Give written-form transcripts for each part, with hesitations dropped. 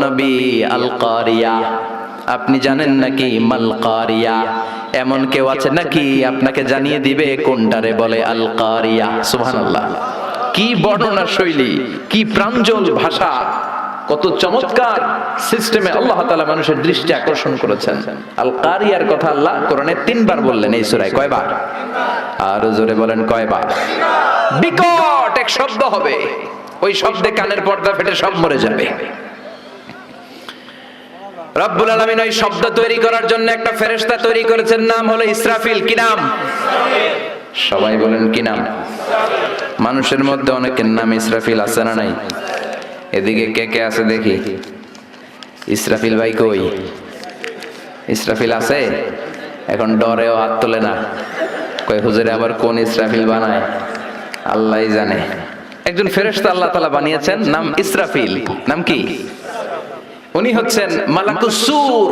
নবী আল কারিয়া, আপনি জানেন নাকি মাল কারিয়া? এমন কেউ আছে নাকি আপনাকে জানিয়ে দিবে কোনটারে বলে আল কারিয়া? সুবহানাল্লাহ। কি বর্ণনা শৈলী, কি প্রাঞ্জল ভাষা, কত চমৎকার সিস্টেমে আল্লাহ তাআলা মানুষের দৃষ্টি আকর্ষণ করেছেন। আল কারিয়ার কথা আল্লাহ কোরআনে 3 বার বললেন এই সূরায়। কয়বার? আর জোরে বলেন কয়বার? বিকট এক শব্দ হবে, ওই শব্দে কানের পর্দা ফেটে সব মরে যাবে। রব্বুল আলামিন ওই শব্দ তৈরি করার জন্য একটা ফেরেশতা তৈরি করেছেন, নাম হলো ইসরাফিল। কি নাম? সবাই বলেন কি নাম? মানুষের মধ্যে অনেকের নাম ইসরাফিল আছে না নাই? এদিকে কে কে আছে দেখি? ইসরাফিল ভাই কই? ইসরাফিল আছে? এখন ডরেও হাত তোলে না, কই হুজুরে আবার কোন ইসরাফিল বানায় আল্লাহই জানে। একজন ফেরেশতা আল্লাহ তাআলা বানিয়েছেন, নাম ইসরাফিল। নাম কি? উনি হচ্ছেন মালাকুস সূর।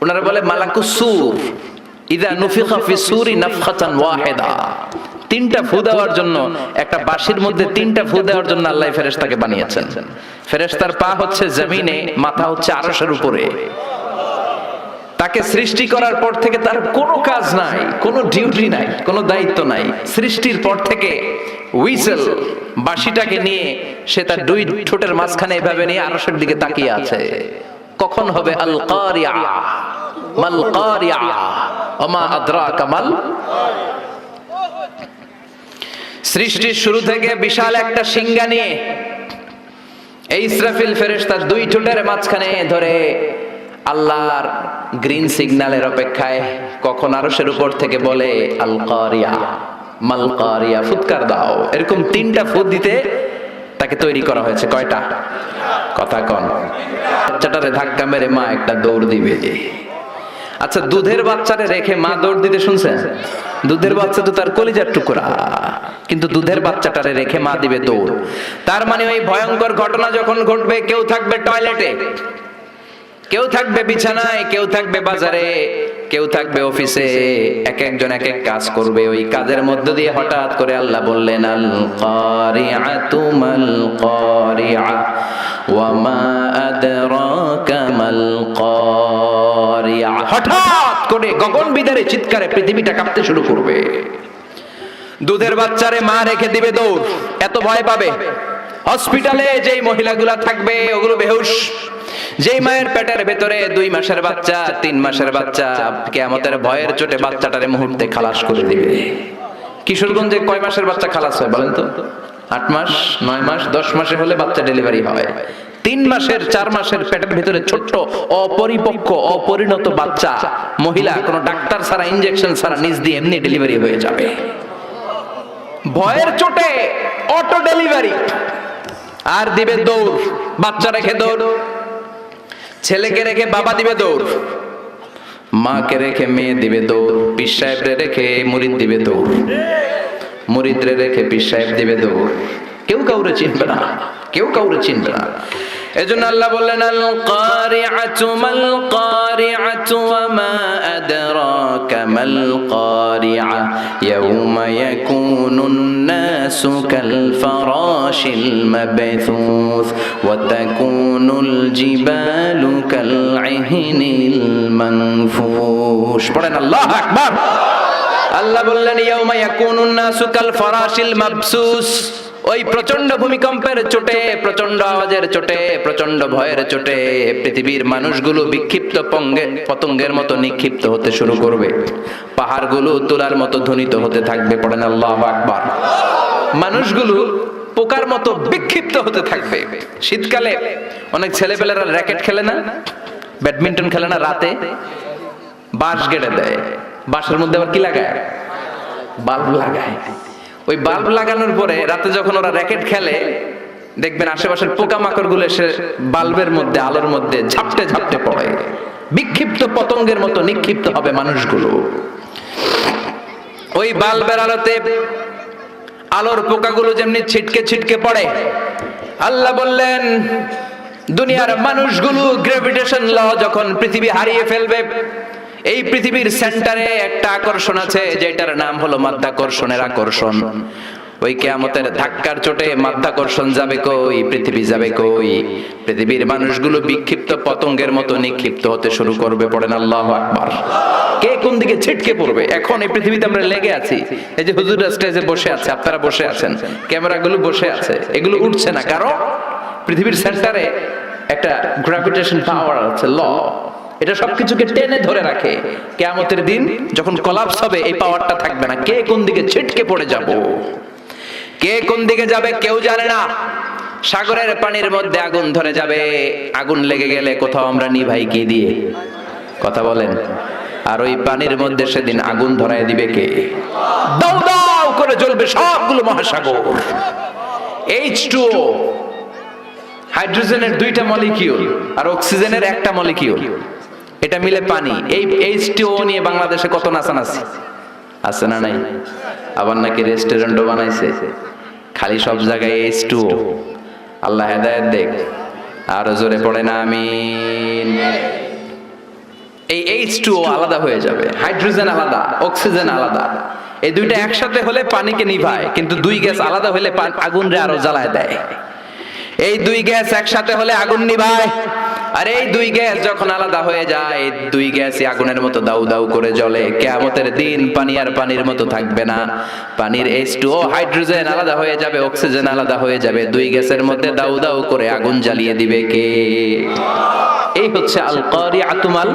ওনারা বলে মালাকুস সূর। ইযা নুফিখা ফিস সূরি নাফখাতান ওয়াহিদা, 3টা ফু দেওয়ার জন্য, একটা বাঁশির মধ্যে 3টা ফু দেওয়ার জন্য আল্লাহ ফেরেশতাকে বানিয়েছেন। ফেরেশতার পা হচ্ছে জমিনে, মাথা হচ্ছে আরশের উপরে। তাকে সৃষ্টি করার পর থেকে তার কোনো কাজ নাই, কোনো ডিউটি নাই, কোনো দায়িত্ব নাই। সৃষ্টির পর থেকে হুইসেল, বাঁশিটাকে নিয়ে সে তার 2 ঠোঁটের মাঝখানে এভাবে নিয়ে আরশের দিকে তাকিয়ে আছে। কখন হবে আল কারিয়া? মাল কারিয়া ওমা আদরাকা মাল। সৃষ্টির শুরু থেকে বিশাল একটা সিংহা নিয়ে এই ইসরাফিল ফেরেশতা 2 ঠোঁটের মাঝখানে ধরে আল্লাহর গ্রিন সিগন্যালের অপেক্ষায় কখন আরশের উপর থেকে বলে আল কারিয়া মাল কারিয়া, ফুৎকার দাও। এরকম 3টা ফুৎ দিতে তাকে তৈরি করা হয়েছে। কয়টা? কথা কন। বাচ্চাটারে ধাক্কা মেরে মা একটা দৌড় দিবে। আচ্ছা, দুধের বাচ্চারে রেখে মা দৌড় দিতে শুনছেন? দুধের বাচ্চা তো তার কলিজার টুকরা, কিন্তু দুধের বাচ্চাটারে রেখে মা দিবে দৌড়। তার মানে ওই ভয়ঙ্কর ঘটনা যখন ঘটবে, কেউ থাকবে টয়লেটে, কেউ থাকবে বিছানায়, কেউ থাকবে বাজারে, কেউ থাকবে অফিসে, এক একজন এক এক কাজ করবে। ওই কাজের মধ্য দিয়ে হঠাৎ করে আল্লাহ বললেন আল কারিআতু মাল কারিআ ওয়া মা আদরাকা মাল কারিআ। হঠাৎ করে গগন বিদারে চিৎকারে পৃথিবীটা কাঁপতে শুরু করবে। দুধের বাচ্চারে মা রেখে দিবে দৌড়, এত ভয় পাবে। হসপিটালে যেই মহিলাগুলা থাকবে ওগুলো বেহুশ। যেই মায়ের পেটের ভেতরে 2 মাসের বাচ্চা, 3 মাসের বাচ্চা, কিয়ামতের ভয়ের চোটে বাচ্চাটারে মুহূর্তে খালাস করে দিবে। কিশোরগঞ্জে কয় মাসের বাচ্চা খালাস হয় বলেন তো? 8 মাস, 9 মাস, 10 মাসে হলে বাচ্চা ডেলিভারি হয়। 3 মাসের 4 মাসের পেটের ভিতরে ছোট্ট অপরিপক্ক অপরিণত বাচ্চা মহিলা কোনো ডাক্তার ছাড়া, ইনজেকশন ছাড়া নিজ দিয়ে এমনি ডেলিভারি হয়ে যাবে। ভয়ের চোটে অটো ডেলিভারি। আর দিবে দৌড়, বাচ্চা রেখে দৌড়। ছেলেকে রেখে বাবা দিবে দৌড়, মাকে রেখে মেয়ে দিবে দৌড়, পীর সাহেবরে রেখে মুরিদ দিবে দৌড়, মুরিদরে রেখে পীর সাহেব দিবে দৌড়। কেউ কাউরে চিনবে না, কেউ কাউরে চিনবে না। এজন্য আল্লাহ বললেন আল কারিআতু মাল কারিআতু ওয়া মা আদরাকা মাল কারিআ ইয়াউমা ইয়াকুনুন নাসু কাল ফারাশিল মাবথুস ওয়া তাকুনুল জিবালু কাল ইহনিল মানফুশ। পড়েন আল্লাহু আকবার। আল্লাহ বললেন ইয়াউমা ইয়াকুনুন নাসু কাল ফারাশিল মাবসুস। ওই প্রচন্ড ভূমিকম্পের চোটে, প্রচন্ড আওয়াজের চোটে, প্রচন্ড ভয়ের চোটে পৃথিবীর মানুষগুলো বিক্ষিপ্ত পতঙ্গের মতো নিক্ষিপ্ত হতে শুরু করবে। পাহাড়গুলো তুলার মতো ধ্বনিত হতে থাকবে। পড়েন আল্লাহু আকবার। মানুষগুলো পোকার মতো বিক্ষিপ্ত হতে থাকবে। শীতকালে অনেক ছেলেপেলেরা র্যাকেট খেলে না, ব্যাডমিন্টন খেলে না, রাতে বাঁশ গেড়ে দেয়। বাঁশের মধ্যে আবার কি লাগায়? বাল্ব লাগায়। ওই বাল্ব লাগানোর পরে রাতে যখন ওরা র্যাকেট খেলে, দেখবেন আশেপাশের পোকামাকড় গুলো এসে বাল্বের মধ্যে, আলোর মধ্যে ঝাপটে ঝাপটে পড়ে। বিক্ষিপ্ত পতঙ্গের মতো নিক্ষিপ্ত হবে মানুষগুলো। ওই বাল্বের আলোতে আলোর পোকাগুলো যেমনি ছিটকে ছিটকে পড়ে, আল্লাহ বললেন দুনিয়ার মানুষগুলো গ্র্যাভিটেশন ল যখন পৃথিবী হারিয়ে ফেলবে, এই পৃথিবীর সেন্টারে একটা আকর্ষণ আছে যেটার নাম হলো মাধ্যাকর্ষণের আকর্ষণ। ওই কিয়ামতের ধাক্কার চোটে মাধ্যাকর্ষণ যাবে কই, পৃথিবী যাবে কই, পৃথিবীর মানুষগুলো বিক্ষিপ্ত পতঙ্গের মতো নিক্ষিপ্ত হতে শুরু করবে। পড়েন আল্লাহু আকবার। কে কোন দিকে ছিটকে পড়বে। এখন এই পৃথিবীতে আমরা লেগে আছি, এই যে হুজুররা স্টেজে বসে আছে, আপনারা বসে আছেন, ক্যামেরাগুলো বসে আছে, এগুলো উঠছে না, কারণ পৃথিবীর সেন্টারে একটা গ্র্যাভিটেশন পাওয়ার আছে, ল, এটা সবকিছুকে টেনে ধরে রাখে। কিয়ামতের দিন যখন কোলাপস হবে এই পাওয়ারটা থাকবে না। কে কোন দিকে ছিটকে পড়ে যাব, কে কোন দিকে যাবে কেউ জানে না। সাগরের পানির মধ্যে আগুন ধরে যাবে, আগুন লেগে গেলে কোথাও আমরা নিভাই কি দিয়ে, কথা বলেন। আর ওই পানির মধ্যে সেদিন আগুন ধরায় দিবে কে? দাও দাও করে জ্বলবে সবগুলো মহাসাগর। H2O, হাইড্রোজেনের 2টা মলিকিউল আর অক্সিজেনের 1টা মলিকিউল, এটা মিলে পানি। এই H2O নিয়ে বাংলাদেশে কত নাচানাচি আছে না নাই? আবার নাকি রেস্টুরেন্টও বানাইছে, খালি সব জায়গায় H2O। আল্লাহ হেদায়েত দেখ। আরো জোরে পড়ে না আমিন। এই H2O আলাদা হয়ে যাবে, হাইড্রোজেন আলাদা, অক্সিজেন আলাদা। এই দুইটা একসাথে হলে পানিকে নিভায়, কিন্তু দুই গ্যাস আলাদা হলে আগুনরে আরো জ্বালায় দেয়। এই দুই গ্যাস একসাথে হলে আগুন নিভায়, আর এই দুই গ্যাস যখন আলাদা হয়ে যায়, দুই গ্যাসই আগুনের মতো দাউ দাউ করে জ্বলে। কিয়ামতের দিন পানি আর পানির মতো থাকবে না। পানির H2O, হাইড্রোজেন আলাদা হয়ে যাবে, অক্সিজেন আলাদা হয়ে যাবে, দুই গ্যাসের মধ্যে দাউ দাউ করে আগুন জ্বালিয়ে দিবে কে? এই হচ্ছে আল কারিআতু মাল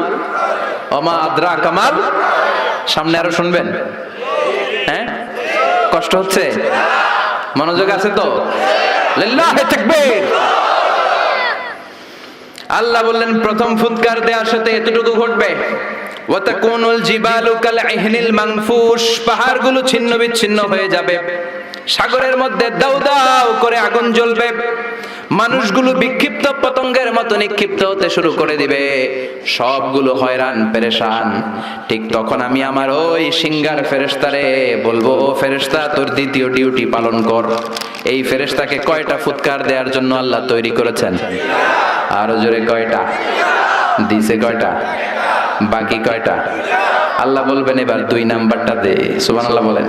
ওমা আদরাকা মাল। সামনে আরো শুনবেন? হ্যাঁ, কষ্ট হচ্ছে? মনোযোগ আছে তো? লিল্লাহি তাকবীর। আল্লাহ বললেন প্রথম ফুৎকার দেওয়ার সাথে এতটুকু ঘটবে, ওয়া তাকুনুল জিবালু কাল ইহনিল মানফুশ, পাহাড়গুলো ছিন্ন বিচ্ছিন্ন হয়ে যাবে, সাগরের মধ্যে দাউ দাউ করে আগুন জ্বলবে, মানুষগুলো বিক্ষিপ্ত পতঙ্গের মতো নিক্ষিপ্ত হতে শুরু করে দিবে, সবগুলো হয়রান পেরেশান। ঠিক তখন আমি আমার ওই সিঙ্গার ফেরেশতারে বলবো, ও ফেরেশতা তোর দ্বিতীয় ডিউটি পালন কর। এই ফেরেশতাকে কয়টা ফুৎকার দেওয়ার জন্য আল্লাহ তৈরি করেছেন? আরো জোরে কয়টা দিছে? কয়টা? বাকি কয়টা? আল্লাহ বলবেন এবার 2 নাম্বারটা দে। সুবহানাল্লাহ বলেন।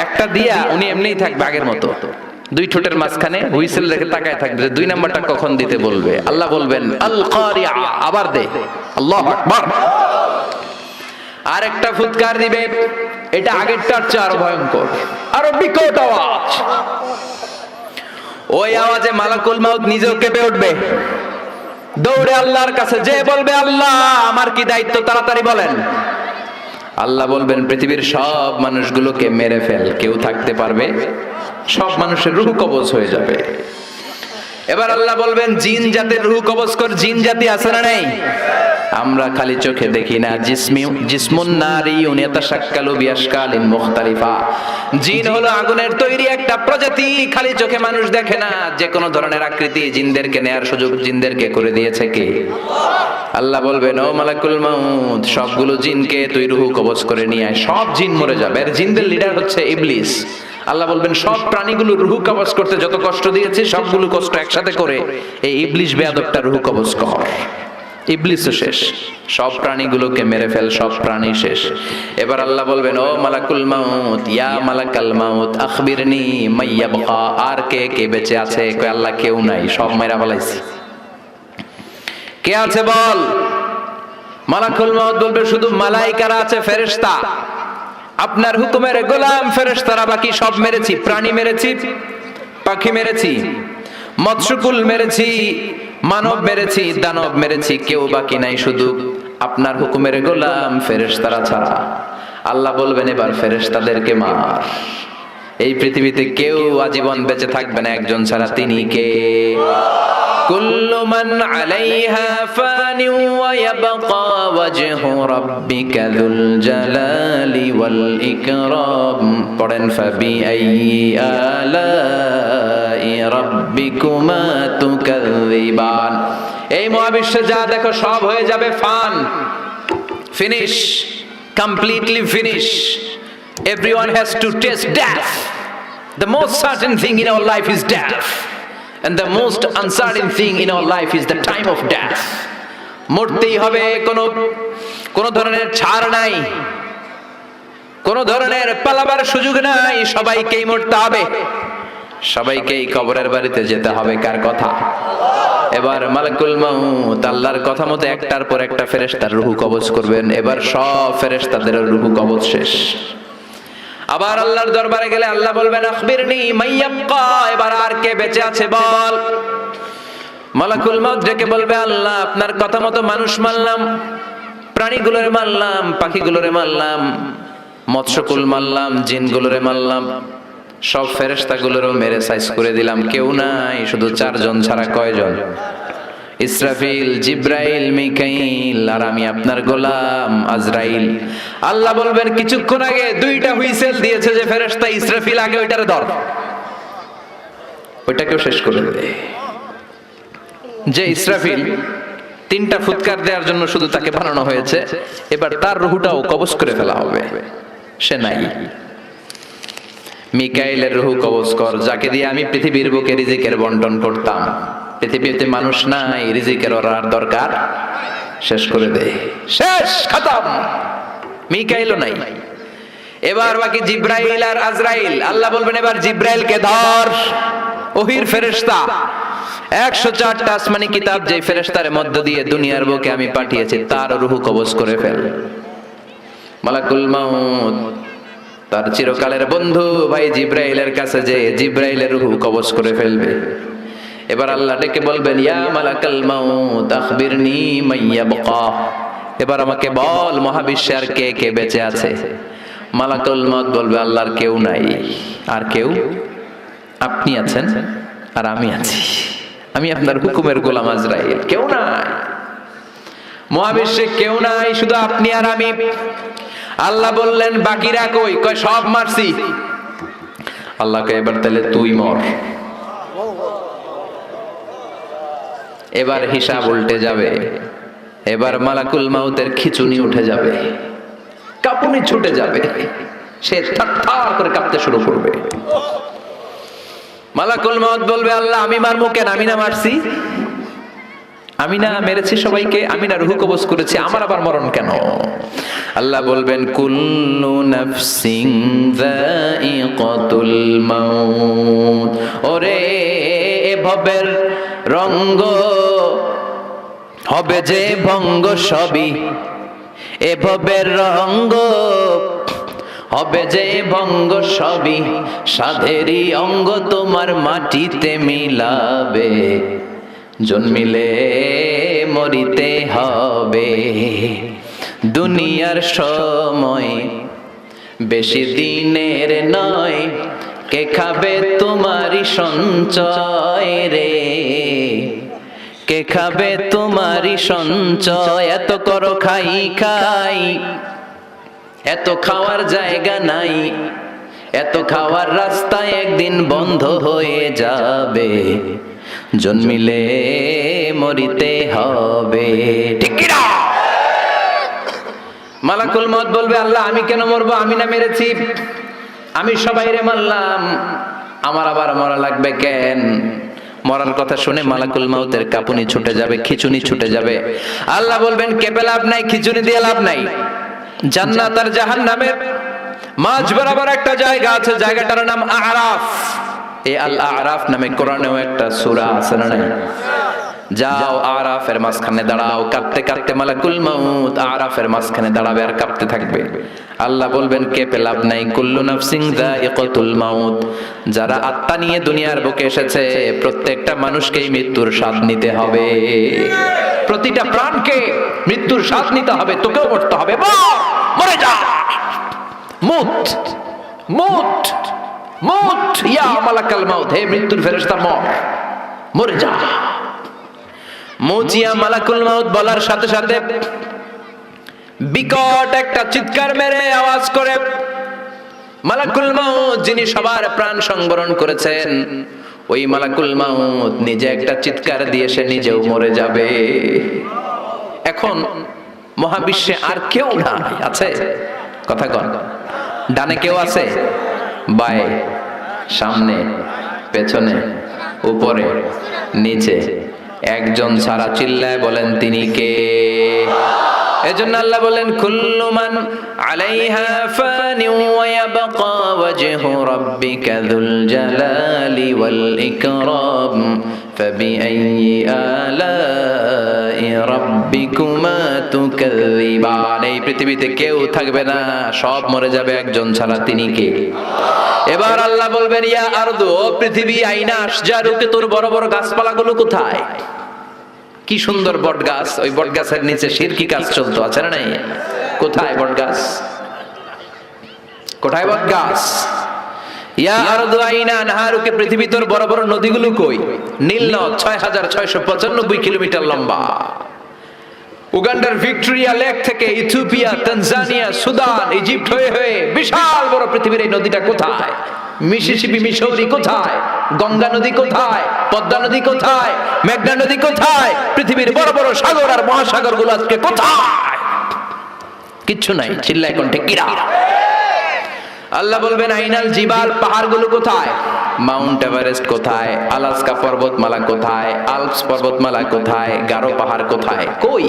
একটা দিয়া উনি এমনিই থাকবে আগের মতো, 2 ঠোঁটের মাঝখানে হুইসেল রেখে তাকায় থাকবে, 2 নাম্বারটা কখন দিতে বলবে। আল্লাহ বলবেন আল কারিআ, আবার দে। আল্লাহু আকবার। আরেকটা ফুৎকার দিবে, এটা আগেরটার চেয়ে আরো ভয়ঙ্কর, আরো বিকট আওয়াজ। ওই আওয়াজে মালাকুল মাউত নিজেও কেঁপে উঠবে, দৌড়ে আল্লাহর কাছে যে বলবে, আল্লাহ আমার কি দায়িত্ব, তাড়াতাড়ি বলেন। আল্লাহ বলবেন পৃথিবীর সব মানুষগুলোকে মেরে ফেল, কেউ থাকতে পারবে? সব মানুষের রূহ কবজ হয়ে যাবে। এবার আল্লাহ বলবেন জিন জাতির রূহ কবজ কর। জিন জাতি আছে না নাই? আমরা খালি চোখে দেখি না। জিসমুন নারিয়ুন ইয়াতাশাক্কালু বিআশকালিন মুখতালিফা। জিন হলো আগুনের তৈরি একটা প্রজাতি, খালি চোখে মানুষ দেখে না। যে কোনো ধরনের আকৃতি জিনদেরকে নেয়ার সুযোগ জিনদেরকে করে দিয়েছে কে? আল্লাহ বলবেন ও মালাকুল মাউত, সবগুলো জিনকে তুই রূহ কবজ করে নিয়ে আয়। সব জিন মরে যাবে। এর জিনদের লিডার হচ্ছে ইবলিস। আল্লাহ বলবেন সব প্রাণীগুলো রূহ কবজ করতে যত কষ্ট দিয়েছে, সবগুলো কষ্ট একসাথে করে এই ইবলিস বেয়াদবটা রূহ কবজ কর। ইবলিসও শেষ, সব প্রাণীগুলোকে মেরে ফেল, সব প্রাণী শেষ। এবার আল্লাহ বলবেন ও মালাকুল মাউত, ইয়া মালাকাল মাউত আখবিরনি মাইয়াবকা, আর কে কে বেঁচে আছে? কই আল্লাহ কেউ নাই, সব মেরা ফেলাইছি। কে আছে বল? মালাকুল মাউত বলবে শুধু মালাইকারা আছে, ফেরেশতা। আপনার হুকুমের গোলাম ফেরেশতারা বাকি সব মেরেছি। প্রাণী মেরেছি, পাখি মেরেছি, মৎস্যকুল মেরেছি, মানব মেরেছি, দানব মেরেছি, কেউ বাকি নাই শুধু আপনার হুকুমের গোলাম ফেরেশতারা ছাড়া। আল্লাহ বলবেন এবার ফেরেশতাদেরকে মার। এই পৃথিবীতে কেউ আজীবন বেঁচে থাকবে না একজন ছাড়া, তিনি কে? কুল্লু মান আলাইহা ফানি ওয়া ইয়াবকা ওয়াজহু রাব্বিকা যুল জালালি ওয়াল ইকরাম। পড়েন ফাবিআইয়ি আলাই রাব্বিকুমা তুকাযযিবান। এই মহাবিশ্বে যা দেখো সব হয়ে যাবে fun, finish, completely finish. Everyone has to taste death. The most certain thing in our life is death. And the most uncertain thing in our life is the time of death. মরতেই হবে, কোনো ধরনের ছাড় নাই। কোন ধরনের পালাবার সুযোগ নাই, সবাইকেই মরতে হবে, সবাইকেই কবরের বাড়িতে যেতে হবে। কার কথা? এবার মালাকুল মাউত আল্লাহর কথা মতো একটার পর একটা ফেরেশতার রূহ কবজ করবেন। এবার সব ফেরেশতাদের রূহ কবজ শেষ। আবার আল্লাহর দরবারে গেলে আল্লাহ বলবেন আখবিরনি মাইয়াবকা, এবার আর কে বেঁচে আছে বল। মালাকুল মাউত ডেকে বলবে আল্লাহ আপনার কথা মতো মানুষ মারলাম, প্রাণীগুলোরে মারলাম, পাখিগুলোরে মারলাম, মৎস্যকুল মারলাম, জিনগুলোরে মারলাম, সব ফেরেশতাগুলোরও মেরে সাইজ করে দিলাম, কেউ নাই, শুধু 4 জন ছাড়া। কয়জন? ইসরাফিল, জিব্রাইল, মিকাইল আর আমি আপনার গোলাম আজরাইল। আল্লাহ বলবেন কিছুক্ষণ আগে 2টা হুইসেল দিয়েছে যে ফেরেশতা ইসরাফিল, আগে ওইটারে ধর, ওইটাকেও শেষ করে দেবে। যে ইসরাফিল 3টা ফুৎকার দেওয়ার জন্য শুধু তাকে বানানো হয়েছে, এবার তার রূহটাও কবজ করে ফেলা হবে, সে নাই। মিকাইলের রূহ কবজ কর, যাকে দিয়ে আমি পৃথিবীর বুকে রিজিকের বন্টন করতাম। পৃথিবীতে মানুষ নাই, রিজিকের আর দরকার, শেষ করে দে, শেষ, খতম। মিকাইলও নাই। এবার বাকি জিব্রাইল আর আজরাইল। আল্লাহ বলবেন এবার জিব্রাইলকে ধর, ওহির ফেরেশতা। 104টা আসমানি কিতাব যে ফেরেশতার মধ্য দিয়ে দুনিয়ার বুকে আমি পাঠিয়েছি তার রূহ কবজ করে ফেল। মালাকুল মাউত তার চিরকালের বন্ধু ভাই জিব্রাইলের কাছে যে জিব্রাইলের রূহ কবজ করে ফেলবে। এবার আল্লাহ ডেকে বলবেন ইয়া মালাকাল মাউত আখবিরনি মাইয়াবকা, এবার আমাকে বল মহাবিশ্বে আর কে কে বেঁচে আছে। মালাকুল মাউত বলবে আল্লাহর কেউ নাই। আর কেউ? আপনি আছেন আর আমি আছি, আমি আপনার হুকুমের গোলাম আজরাইল, কেউ নাই, মহাবিশ্বে কেউ নাই, শুধু আপনি আর আমি। আল্লাহ বললেন বাকিরা কই? কয় সব মারছি। আল্লাহকে এবার তাহলে তুই মর। এবার হিসাব উল্টে যাবে। এবার মালাকুল মাউতের খিচুনি উঠে যাবে, কাঁপুনি ছুটে যাবে, সে থার করে কাঁপতে শুরু করবে। মালাকুল মাউত বলবে আল্লাহ আমি মারমু কেন? আমি না মারছি, আমি না মেরেছি সবাইকে, আমি না রূহ কবজ করেছি, আমার আবার মরণ কেন? আল্লাহ বলবেন কুল্লু নাফসিন যায়িকাতুল মাউত, ওরে এ ভবের রঙ্গ হবে যে ভঙ্গ সবই, এ ভবের রঙ্গ হবে যে ভঙ্গ সবই, সাধেরই অঙ্গ তোমার মাটিতে মিলাবে, জন্মিলে মরিতে হবে। দুনিয়ার সময় বেশি দিনের নয়, কে খাবে তোমারই সঞ্চয় রে, কে খাবে তোমারই সঞ্চয়। এত করো খাই খাই, এত খাওয়ার জায়গা নাই, এত খাওয়ার রাস্তা একদিন বন্ধ হয়ে যাবে, জন্মিলে মরিতে হবে। ঠিক কি না? মালাকুল মউত বলবে আল্লাহ আমি কেন মরবো? আমি না মেরেছি, আমি সবাইরে মারলাম, আমার আবার মরা লাগবে কেন? মরার কথা শুনে মালাকুল মাউতের কাঁপুনি ছুটে যাবে, খিচুনি ছুটে যাবে। আল্লাহ বলবেন কেঁপে লাভ নাই, খিচুনি দিয়ে লাভ নাই। জান্নাত আর জাহান্নামের মাঝ বরাবর একটা জায়গা আছে, জায়গাটার নাম আরাফ। এই আল আরাফ নামে কোরআনেও একটা সূরা আছে না? যাও আরাফের মাঝখানে দাঁড়াও, কাঁপতে কাঁপতে মালাকুল মাউত আরাফের মাঝখানে দাঁড়াবে আর কাঁপতে থাকবে। আল্লাহ বলবেন কেঁপে লাভ নাই, কুল্লু নাফসিন যায়িকাতুল মাউত। যারা আত্মা নিয়ে দুনিয়ার বুকে এসেছে প্রত্যেকটা মানুষকেই মৃত্যুর স্বাদ নিতে হবে, প্রতিটা প্রাণকে মৃত্যুর স্বাদ নিতে হবে, তোকেও মরতে হবে। মরে যা, মুত মুত মুত, ইয়া মালাকাল মাউত, হে মৃত্যুর ফেরেশতা মর, মরে যা। মুচিয়া মালাকুল মাউত বলার সাথে সাথে বিকট একটা চিৎকার মেরে আওয়াজ করে মালাকুল মাউত যিনি সবার প্রাণ সংবরণ করেছেন, ওই মালাকুল মাউত নিজে একটা চিৎকার দিয়ে সে নিজেও মরে যাবে। এখন মহাবিশ্বে আর কেউ নাই, আছে? কথা কন। ডানে কেউ আছে? বায়ে, সামনে, পেছনে, উপরে, নিচে, একজন ছাড়া। চিল্লায় বলেন তিনি কে? এজন্য আল্লাহ বলেন কুল্লু মান আলাইহা ফানি ওয়া ইয়াবকা ওয়াজহু রাব্বিকা যুল জালালি ওয়াল ইকরাম ফাবিআইয়ি আলাই রাব্বিকুমা তুকাযযিবান। এই পৃথিবীতে কেউ থাকবে না, সব মরে যাবে, একজন ছাড়া, তিনি কে? এবার আল্লাহ বলবেন ইয়া আরদু, ও পৃথিবী, আইনা আশজারুকে, তোর বড় বড় গাছপালাগুলো কোথায়? কি সুন্দর বট গাছ, ওই বট গাছের নিচে শিরকি কাজ চলতো, আছে না নাই? কোথায় বট গাছ? কোথায় বট গাছ? ইয়া আরদু আইনা নাহারুকে, পৃথিবী, তোর বড় বড় নদীগুলো কই? নীল নদ 6695 কিলোমিটার লম্বা। উগান্ডার ভিক্টোরিয়া লেক থেকে ইথিওপিয়া, তানজানিয়া, সুদান, ইজিপ্ট হয়ে হয়ে বিশাল বড় পৃথিবীর এই নদীটা কোথায়? মিসিসিপি, মিসৌরি কোথায়? গঙ্গা নদী কোথায়? পদ্মা নদী কোথায়? মেঘনা নদী কোথায়? পৃথিবীর বড় বড় সাগর আর মহাসাগর গুলো আজকে কোথায়? কিচ্ছু নাই। চিল্লায় কোন ঠিক কিনা? আল্লাহ বলবেন আইনাল জিবাল, পাহাড়গুলো কোথায়? মাউন্ট এভারেস্ট কোথায়? আলাস্কা পর্বতমালা কোথায়? আল্পস পর্বতমালা কোথায়? গারো পাহাড় কোথায়? কই?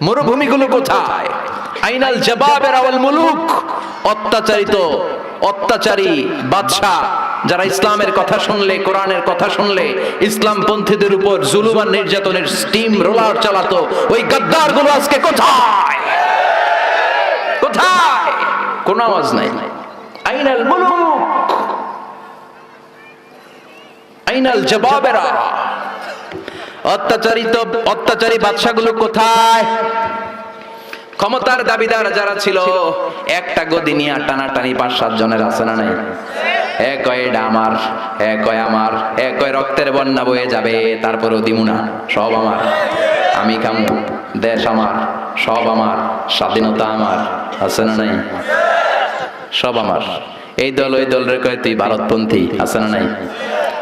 মরুভূমিগুলো কোথায়? আইনাল জাবাবের ওয়াল মুলুক, অত্যাচারী বাদশা যারা ইসলামের কথা শুনলে, কোরআনের কথা শুনলে ইসলাম পন্থীদের উপর জুলুম আর নির্যাতনের স্টিম রোলার চালাতো, ওই গাদ্দারগুলো আজকে কোথায়? কোথায়? কোন আওয়াজ নাই। আইনাল মুলুক, আইনাল জাবাবেরা, অত্যাচারী বাদশাগুলো কোথায়? ক্ষমতার দাবিদার যারা ছিল, একটা গদি নিয়ে টানাটানি 5-7 জনের, আছে না নাই? এক কয় এটা আমার, এক কয় আমার, এক কয় রক্তের বন্যা বয়ে যাবে, তারপরেও দিমু না, সব আমার, আমি খামু, দেশ আমার, সব আমার, স্বাধীনতা আমার, আছে না নাই? সব আমার। এই দল ওই দল রে কয় তুই ভারতপন্থী, আছে না নাই?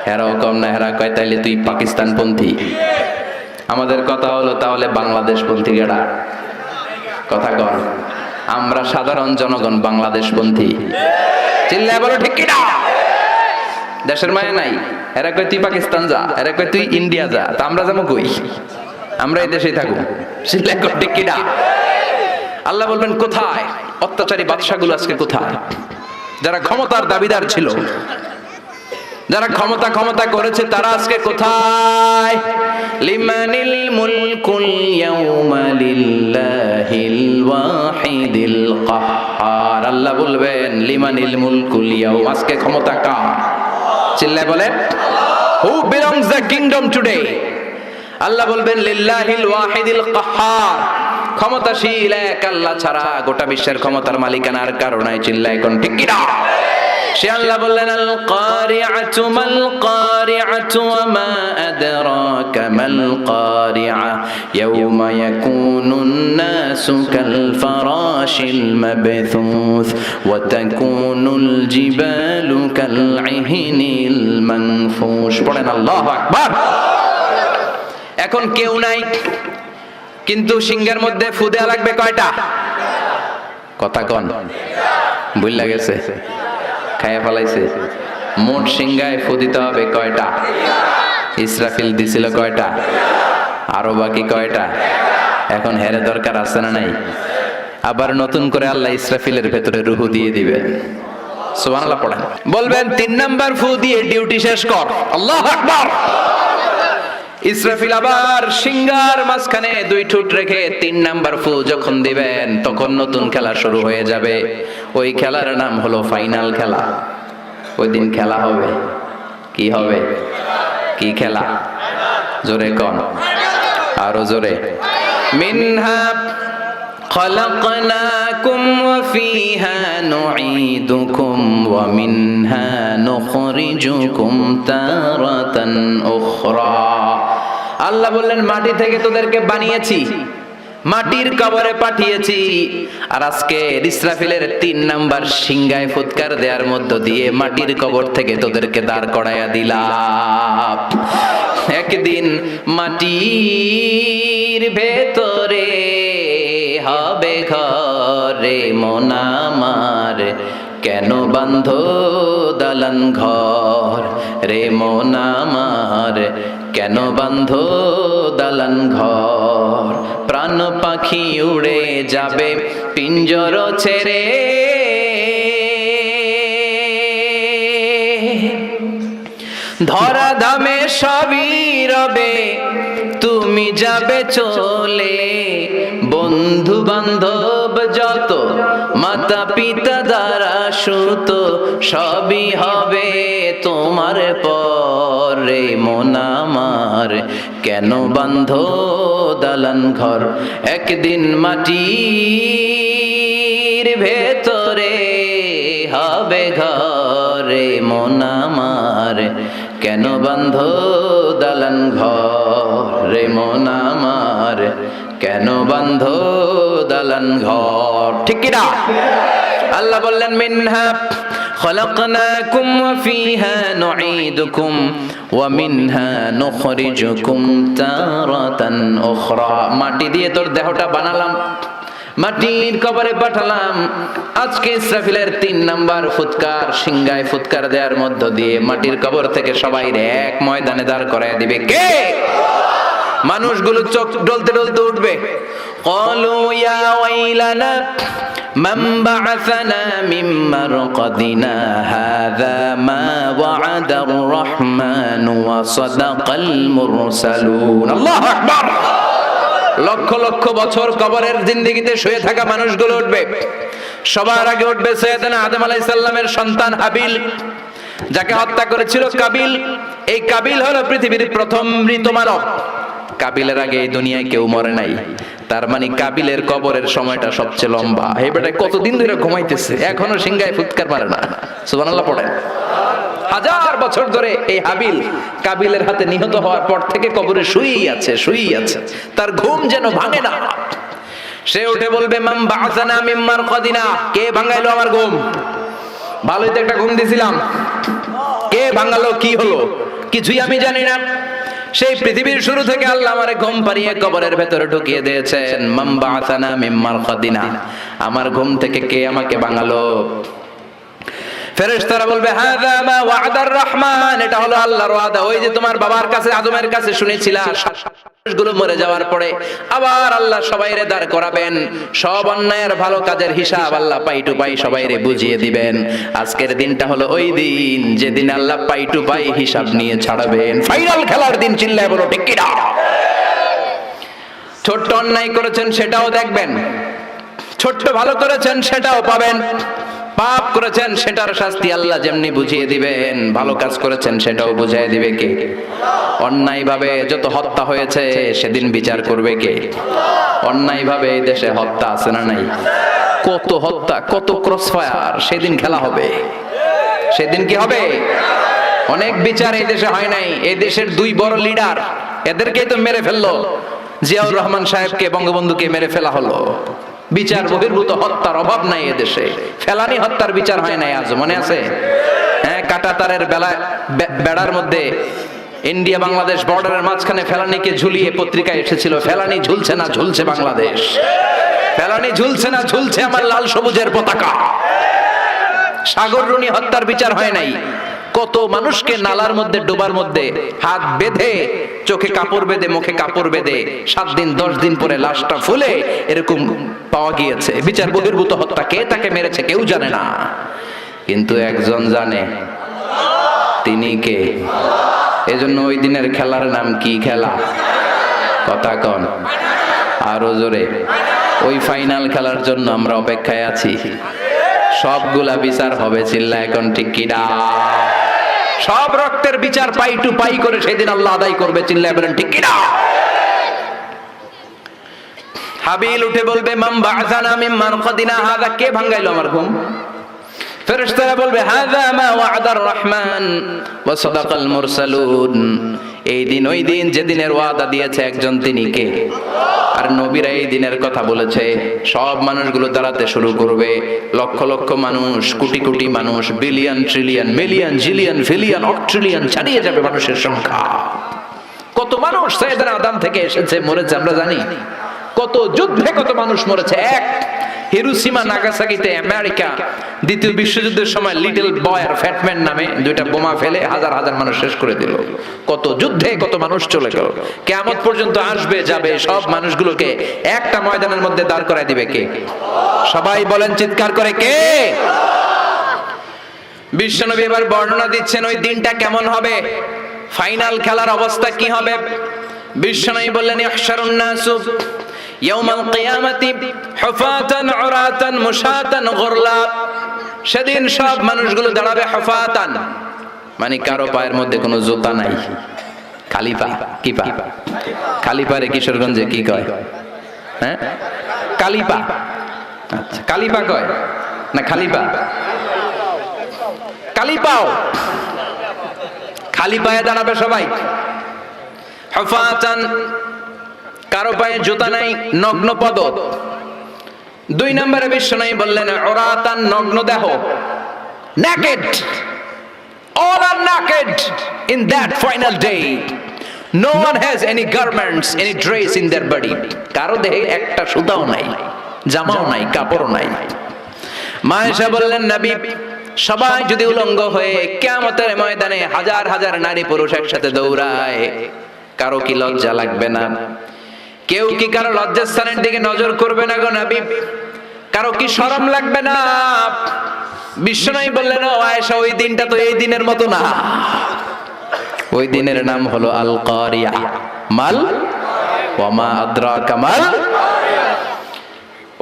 হেরাও কম না, হেরা কয় তাইলে তুই পাকিস্তানপন্থী। আমাদের কথা হলো তাহলে বাংলাদেশপন্থী গেড়া, কথা কর। আমরা সাধারণ জনগণ বাংলাদেশপন্থী। চিল্লায় বলো ঠিক কিনা? দেশের মায়া নাই। এরা কয় তুই পাকিস্তান যা, এরা কয় তুই ইন্ডিয়া যা, তা আমরা যাবো কই? আমরা এই দেশেই থাকবো। চিল্লায় কর ঠিক কিনা? আল্লাহ বলবেন কোথায়? অত্যাচারী বাদশাগুলো আজকে কোথায়? যারা ক্ষমতার দাবিদার ছিল, যারা ক্ষমতা করেছে, তারা আজকে কোথায়? লিমানিল মুলকুল ইয়াউমা লিল্লাহিল ওয়াহিদিল কাহ্হার। আল্লাহ বলবেন লিমানিল মুলকুল ইয়াউম, আজকে ক্ষমতা কার? চিল্লায় বলেন who belongs the kingdom today? Allah বলবেন লিল্লাহিল ওয়াহিদিল কাহ্হার, ক্ষমতাশীল এক আল্লাহ ছাড়া গোটা বিশ্বের ক্ষমতার মালিকানা আর কারো নাই। চিল্লায় কোন ঠিক কিনা? সে আল্লাহ বললেন আল কারিআতু মাল কারিআতু ওয়া মা আদরাকা মাল কারিআ ইয়াউমা ইয়াকুনুন নাসু কাল ফারাশিল মাবথুস ওয়া তাকুনুল জিবালু কাল ইহনিল মানফুশ। পড়েন আল্লাহু আকবার। এখন কেউ নাই, কিন্তু সিংহের মধ্যে ফু দেয়া লাগবে কয়টা? কথা কন, বুঝলা গেছে? খায়া ফেলাইছে। মোট সিংহায় ফু দিতে হবে কয়টা? ইসরাফিল দিছিল কয়টা? আরো বাকি কয়টা? এখন হেরে দরকার আছে না নাই? আবার নতুন করে আল্লাহ ইসরাফিলের ভেতরে রুহু দিয়ে দিবে। সুবহানাল্লাহ পড়েন। বলবেন 3 নাম্বার ফু দিয়ে ডিউটি শেষ কর। আল্লাহু আকবার। ইসরাফিল আবার সিংহার মাঝখানে 2 ঠোঁট রেখে 3 নাম্বার ফু যখন দিবেন, তখন নতুন খেলা শুরু হয়ে যাবে। ওই খেলার নাম হলো ফাইনাল খেলা। ওই দিন খেলা হবে। কি হবে? কি খেলা? জোরে কোন, আরো জোরে। মিনহা খালাকনাকুম ওয়া ফিহা নুঈদুকুম ওয়া মিনহা নুখরিজুকুম তারাতান উখরা। আল্লাহ বললেন মাটি থেকে তোদেরকে বানিয়েছি, মাটির কবরে পাঠিয়েছি, আর আজকে ইসরাফিলের 3 নাম্বার সিংহায় ফুৎকার দেওয়ার মধ্য দিয়ে মাটির কবর থেকে তোদেরকে দাঁড় করাইয়া দিলাম। একদিন মাটির ভেতরে হবে ঘরে মন আমার, কেন বান্ধ দালান ঘর রে মন আমার, কেন বান্ধ দালান ঘর। প্রাণ পাখি উড়ে যাবে পিঞ্জর ছেড়ে, ধরা ধামে সবই রবে তুমি যাবে চলে, বন্ধু বান্ধব যত মাতা পিতা দ্বারা সুত সবই হবে তোমার পরে। মন আমার কেন বান্ধ দালান ঘর, একদিন মাটির ভেতরে হবে ঘরে। মন আমার কেন বান্ধ দালান ঘরে, মন আমার কেন বান্ধ দালান ঘর। ঠিক কি না? আল্লাহ বললেন মিনহা খলাকনাকুম ওয়া ফিহা নুঈদুকুম ওয়া মিনহা নুখরিজুকুম তারাতান উখরা। মাটি দিয়ে তোর দেহটা বানালাম, মাটির কবরে পাঠালাম। আজকে ইসরাফিলের 3 নাম্বার ফুৎকার, সিংগায় ফুৎকার দেওয়ার মধ্য দিয়ে মাটির কবর থেকে সবাই এক ময়দানে দাঁড় করায় দিবে। কে? মানুষগুলো চোখ ডলতে ডলতে উঠবে। ক্বালু ইয়া ওয়াইলানা মান বা'আসানা মিন মারকাদিনা হাযা মা ওয়া'আদার রাহমান ওয়া সাদাকাল মুরসালুন। আল্লাহু আকবার। লক্ষ লক্ষ বছর কবরের জিন্দেগিতে শুয়ে থাকা মানুষগুলো উঠবে। সবার আগে উঠবে সৈয়দনা আদম আলাইহিস সালামের সন্তান হাবিল, যাকে হত্যা করেছিল কাবিল। এই কাবিল হলো পৃথিবীর প্রথম মৃত মানব। কাবিলের আগে এই দুনিয়ায় কেউ মরে নাই, তার মানে কাবিলের কবরের সময়টা সবচেয়ে লম্বা। এই বেটা কতদিন ধরে ঘুমাইতেছে, এখনো সিংহায় ফুৎকার মারে না। সুবহানাল্লাহ পড়েন। 1000 বছর ধরে এই হাবিল কাবিলের হাতে নিহত হওয়ার পর থেকে কবরে শুয়েই আছে, তার ঘুম যেন ভাঙে না। সে উঠে বলবে মান বা'আসানা মিন মারকাদিনা, কে ভাঙাইলো আমার ঘুম? ভালোই তো একটা ঘুম দিছিলাম, কে ভাঙালো? কি হলো? কিছুই আমি জানি না। সেই পৃথিবীর শুরু থেকে আল্লাহ আমারে ঘুম পাড়িয়ে কবরের ভেতরে ঢুকিয়ে দিয়েছেন। মান বা'আসানা মিন মারকাদিনা, আমার ঘুম থেকে কে আমাকে ভাঙালো? ফেরেশতারা বলবে হাযা মা ওয়া'দার রহমান, এটা হলো আল্লাহর ওয়াদা। ওই যে তোমার বাবার কাছে আদমের কাছে শুনেছিলা, মানুষগুলো মরে যাওয়ার পরে আবার আল্লাহ সবাইরে দাঁড় করাবেন, সব অন্যায়ের ভালো কাজের হিসাব আল্লাহ পাই টু পাই সবাইরে বুঝিয়ে দিবেন। আজকের দিনটা হলো ওই দিন যেদিন আল্লাহ পাই টু পাই হিসাব নিয়ে ছাড়াবেন। ফাইনাল খেলার দিন। চিল্লায় বলো ঠিক কি না? ছোট্ট অন্যায় করেছেন সেটাও দেখবেন, ছোট্ট ভালো করেছেন সেটাও পাবেন, পাপ করেছেন সেটার শাস্তি আল্লাহ যেমনি বুঝিয়ে দিবেন, ভালো কাজ করেছেন সেটাও বুঝিয়ে দিবে কে? অন্যায় ভাবে যত হত্যা হয়েছে সেদিন বিচার করবে কে? অন্যায় ভাবে এই দেশে হত্যা আছে না নাই? কত হত্যা, কত ক্রসফায়ার, সেদিন খেলা হবে। সেদিন কি হবে? অনেক বিচার এই দেশে হয় নাই। এই দেশের 2 বড় লিডার, এদেরকেই তো মেরে ফেললো। জিয়াউর রহমান সাহেবকে, বঙ্গবন্ধুকে মেরে ফেলা হলো। বিচার বহির্ভূত হত্যার অভাব নাই এদেশে। ফেলানি হত্যার বিচার হয় নাই আজ, মনে আছে? হ্যাঁ, কাঁটাতারের বেড়ার মধ্যে ইন্ডিয়া বাংলাদেশ বর্ডারের মাঝখানে ফেলানিকে ঝুলিয়ে পত্রিকায় এসেছিল, ফেলানি ঝুলছে না, ঝুলছে বাংলাদেশ। ফেলানি ঝুলছে না, ঝুলছে আমার লাল সবুজের পতাকা। সাগর রুনি হত্যার বিচার হয় নাই। কত মানুষকে নালার মধ্যে, ডোবার মধ্যে হাত বেঁধে, চোখে কাপড় বেঁধে, মুখে কাপড় বেঁধে 7 দিন 10 দিন পরে লাশটা ফুলে এরকম পাওয়া গিয়েছে। বিচার বহির্ভূত হত্যা। কে তাকে মেরেছে কেউ জানে না, কিন্তু একজন জানে। তিনি কে? এজন্য ওই দিনের খেলার নাম কি খেলা? কথা কন আরো জোরে। ওই ফাইনাল খেলার জন্য আমরা অপেক্ষায় আছি। সবগুলা বিচার হবে। চিল্লা এখন ঠিক কিনা? সব রক্তের বিচার পাই টু পাই করে সেদিন আল্লাহ আদায় করবে। চিল্লায় বলেন ঠিক কিনা? হাবিল উঠে বলবে মান বা'আসানা মিন মারকাদিনা, হাযা, কে ভাঙাইলো আমার ঘুম? ফেরেশতারা বলবে হাযা মা ওয়া'দার রহমান ওয়া সাদাকাল মুরসালুন, এই দিন ওই দিন যেদিনের ওয়াদা দিয়েছে একজন, তিনি কে? আর নবীরা এই দিনের কথা বলেছে। সব মানুষগুলো দাঁড়াতে শুরু করবে। লক্ষ লক্ষ মানুষ, কোটি কোটি মানুষ, বিলিয়ন ট্রিলিয়ন মিলিয়ন জিলিয়ন ফিলিয়ন অক্ট্রিলিয়ন ছাড়িয়ে যাবে মানুষের সংখ্যা। কত মানুষ সাইয়েদনা আদম থেকে এসেছে, মরেছে আমরা জানি। কত যুদ্ধে কত মানুষ মরেছে। হিরোশিমা নাগাসাকিতে আমেরিকা দ্বিতীয় বিশ্বযুদ্ধের সময় লিটল বয় আর ফ্যাটম্যান নামে দুইটা বোমা ফেলে হাজার হাজার মানুষ শেষ করে দিল। কত যুদ্ধে কত মানুষ চলে গেল। কিয়ামত পর্যন্ত আসবে যাবে সব মানুষগুলোকে একটা ময়দানের মধ্যে দাঁড় করায় দিবে কে? সবাই বলেন চিৎকার করে, কে? বিশ্বনবী এবার বর্ণনা দিচ্ছেন ওই দিনটা কেমন হবে, ফাইনাল খেলার অবস্থা কি হবে। বিশ্বনবী বললেন ইহশারুন নাসু ইয়াউমাল কিয়ামাতি হুফাতান উরাতান মুশাতান গুরলা। সেদিন সব মানুষগুলো দাঁড়াবে হুফাতান, মানে কারো পায়ের মধ্যে কোনো জুতা নাই, খালি পা। কি পা? খালি পারে কিশোরগঞ্জে কি কয়? হ্যাঁ, কালি পা। আচ্ছা, কালি পা কয় না খালি পা? খালি পাও। খালি পায়ে দাঁড়াবে সবাই। হুফাতান, কারো পায়ে জুতা নাই, নগ্ন পদ। দুই নম্বরে বিশ্বনবী বললেন উরাতান, নগ্ন দেহ, naked, all are naked in that final day. No one has any garments, any dress in their body. কারো দেহে একটা সুতাও নাই, জামাও নাই, কাপড়ও নাই। মা আয়েশা বললেন নবী, সবাই যদি উলঙ্গ হয়ে কিয়ামতের ময়দানে হাজার হাজার নারী পুরুষ একসাথে দৌড়ায়, কারো কি লজ্জা লাগবে না? কেউ কি কারো লজ্জাস্থানের দিকে নজর করবে না গো নবী? কারো কি শরম লাগবে না? বিশ্বনবী বললেন ও আয়েশা, ওই দিনটা তো এই দিনের মতো না। ওই দিনের নাম হলো আল কারিয়া। মাল ওয়া মা আদরাকা মাল।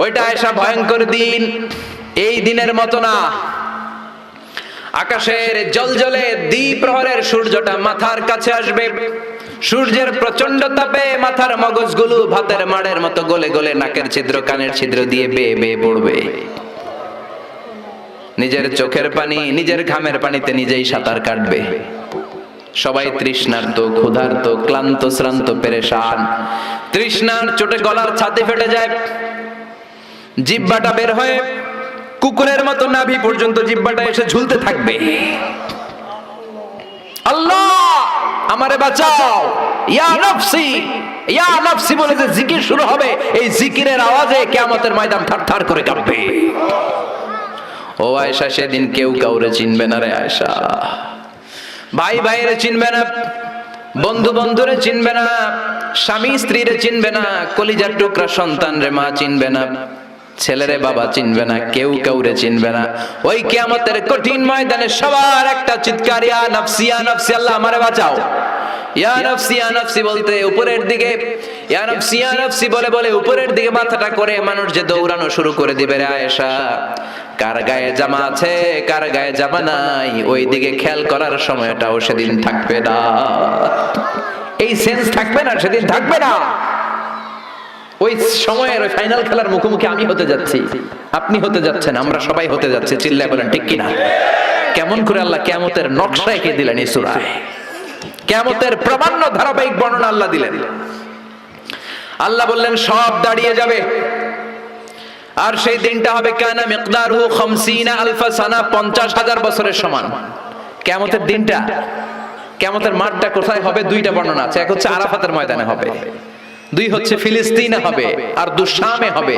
ওইটা আয়েশা ভয়ঙ্কর দিন, এই দিনের মতো না। আকাশের জলজলে দ্বিপ্রহরের সূর্যটা মাথার কাছে আসবে। সূর্যের প্রচন্ড তাপে মাথার মগজগুলো ভাতের মাড়ের মতো গলে গলে নাকের ছিদ্র কানের ছিদ্র দিয়ে বেয়ে বেয়ে পড়বে। নিজের চোখের পানি নিজের ঘামের পানিতে নিজেই সাঁতার কাটবে। সবাই তৃষ্ণার্ত, ক্ষুধার্ত, ক্লান্ত, শ্রান্ত, পেরেশান। তৃষ্ণার চোটে গলার ছাতি ফেটে যায়, জিহ্বাটা বের হয়ে কুকুরের মতো নাভি পর্যন্ত জিহ্বাটা এসে ঝুলতে থাকবে। আল্লাহ আমারে বাঁচাও, ইয়া নফসি ইয়া নফসি বলে যে জিকির শুরু হবে, এই জিকিরের আওয়াজে কিয়ামতের ময়দান থারথার করে কাঁপবে। ও আয়েশা, সেদিন কেউ কাউরে চিনবে না রে আয়েশা। ভাই ভাইরে চিনবে না, বন্ধু বন্ধুরে চিনবে না, স্বামী স্ত্রীরে চিনবে না, কলিজার টুকরা সন্তান রে মা চিনবে না, ছেলেরে বাবা চিনবে না, কেউ কাউরে চিনবে না। ওই কিয়ামতের কঠিন ময়দানে সবার একটা চিৎকার, ইয়া নফসি ইয়া নফসি, আল্লাহ আমারে বাঁচাও। ইয়া নফসি ইয়া নফসি বলতে উপরের দিকে, ইয়া নফসি ইয়া নফসি বলে বলে উপরের দিকে মাথাটা করে মানুষ যে দৌড়ানো শুরু করে দিবে রে আয়েশা। কার গায়ে জামা আছে কার গায়ে জামা নাই ওই দিকে খেয়াল করার সময়টাও সেদিন থাকবে না। এই সেন্স থাকবে না, সেদিন থাকবে না। ওই সময়ের ওই ফাইনাল খেলার মুখোমুখি আমি হতে যাচ্ছি, আপনি হতে যাচ্ছেন, আমরা সবাই হতে যাচ্ছি। চিল্লায় বলেন ঠিক কিনা? কেমন করে আল্লাহ কিয়ামতের নকশা এঁকে দিলেন এই সূরায়। কিয়ামতের প্রামাণ্য ধারাবাহিক বর্ণনা আল্লাহ দিলেন। আল্লাহ বললেন সব দাঁড়িয়ে যাবে, আর সেই দিনটা হবে কানা মিকদারহু 50 আলফা সানা, 50,000 বছরের সমান। কিয়ামতের দিনটা, কিয়ামতের মাঠটা কোথায় হবে? দুইটা বর্ণনা আছে। এক হচ্ছে আরাফাতের ময়দানে হবে, দুই হচ্ছে ফিলিস্তিনে হবে, আর শামে হবে।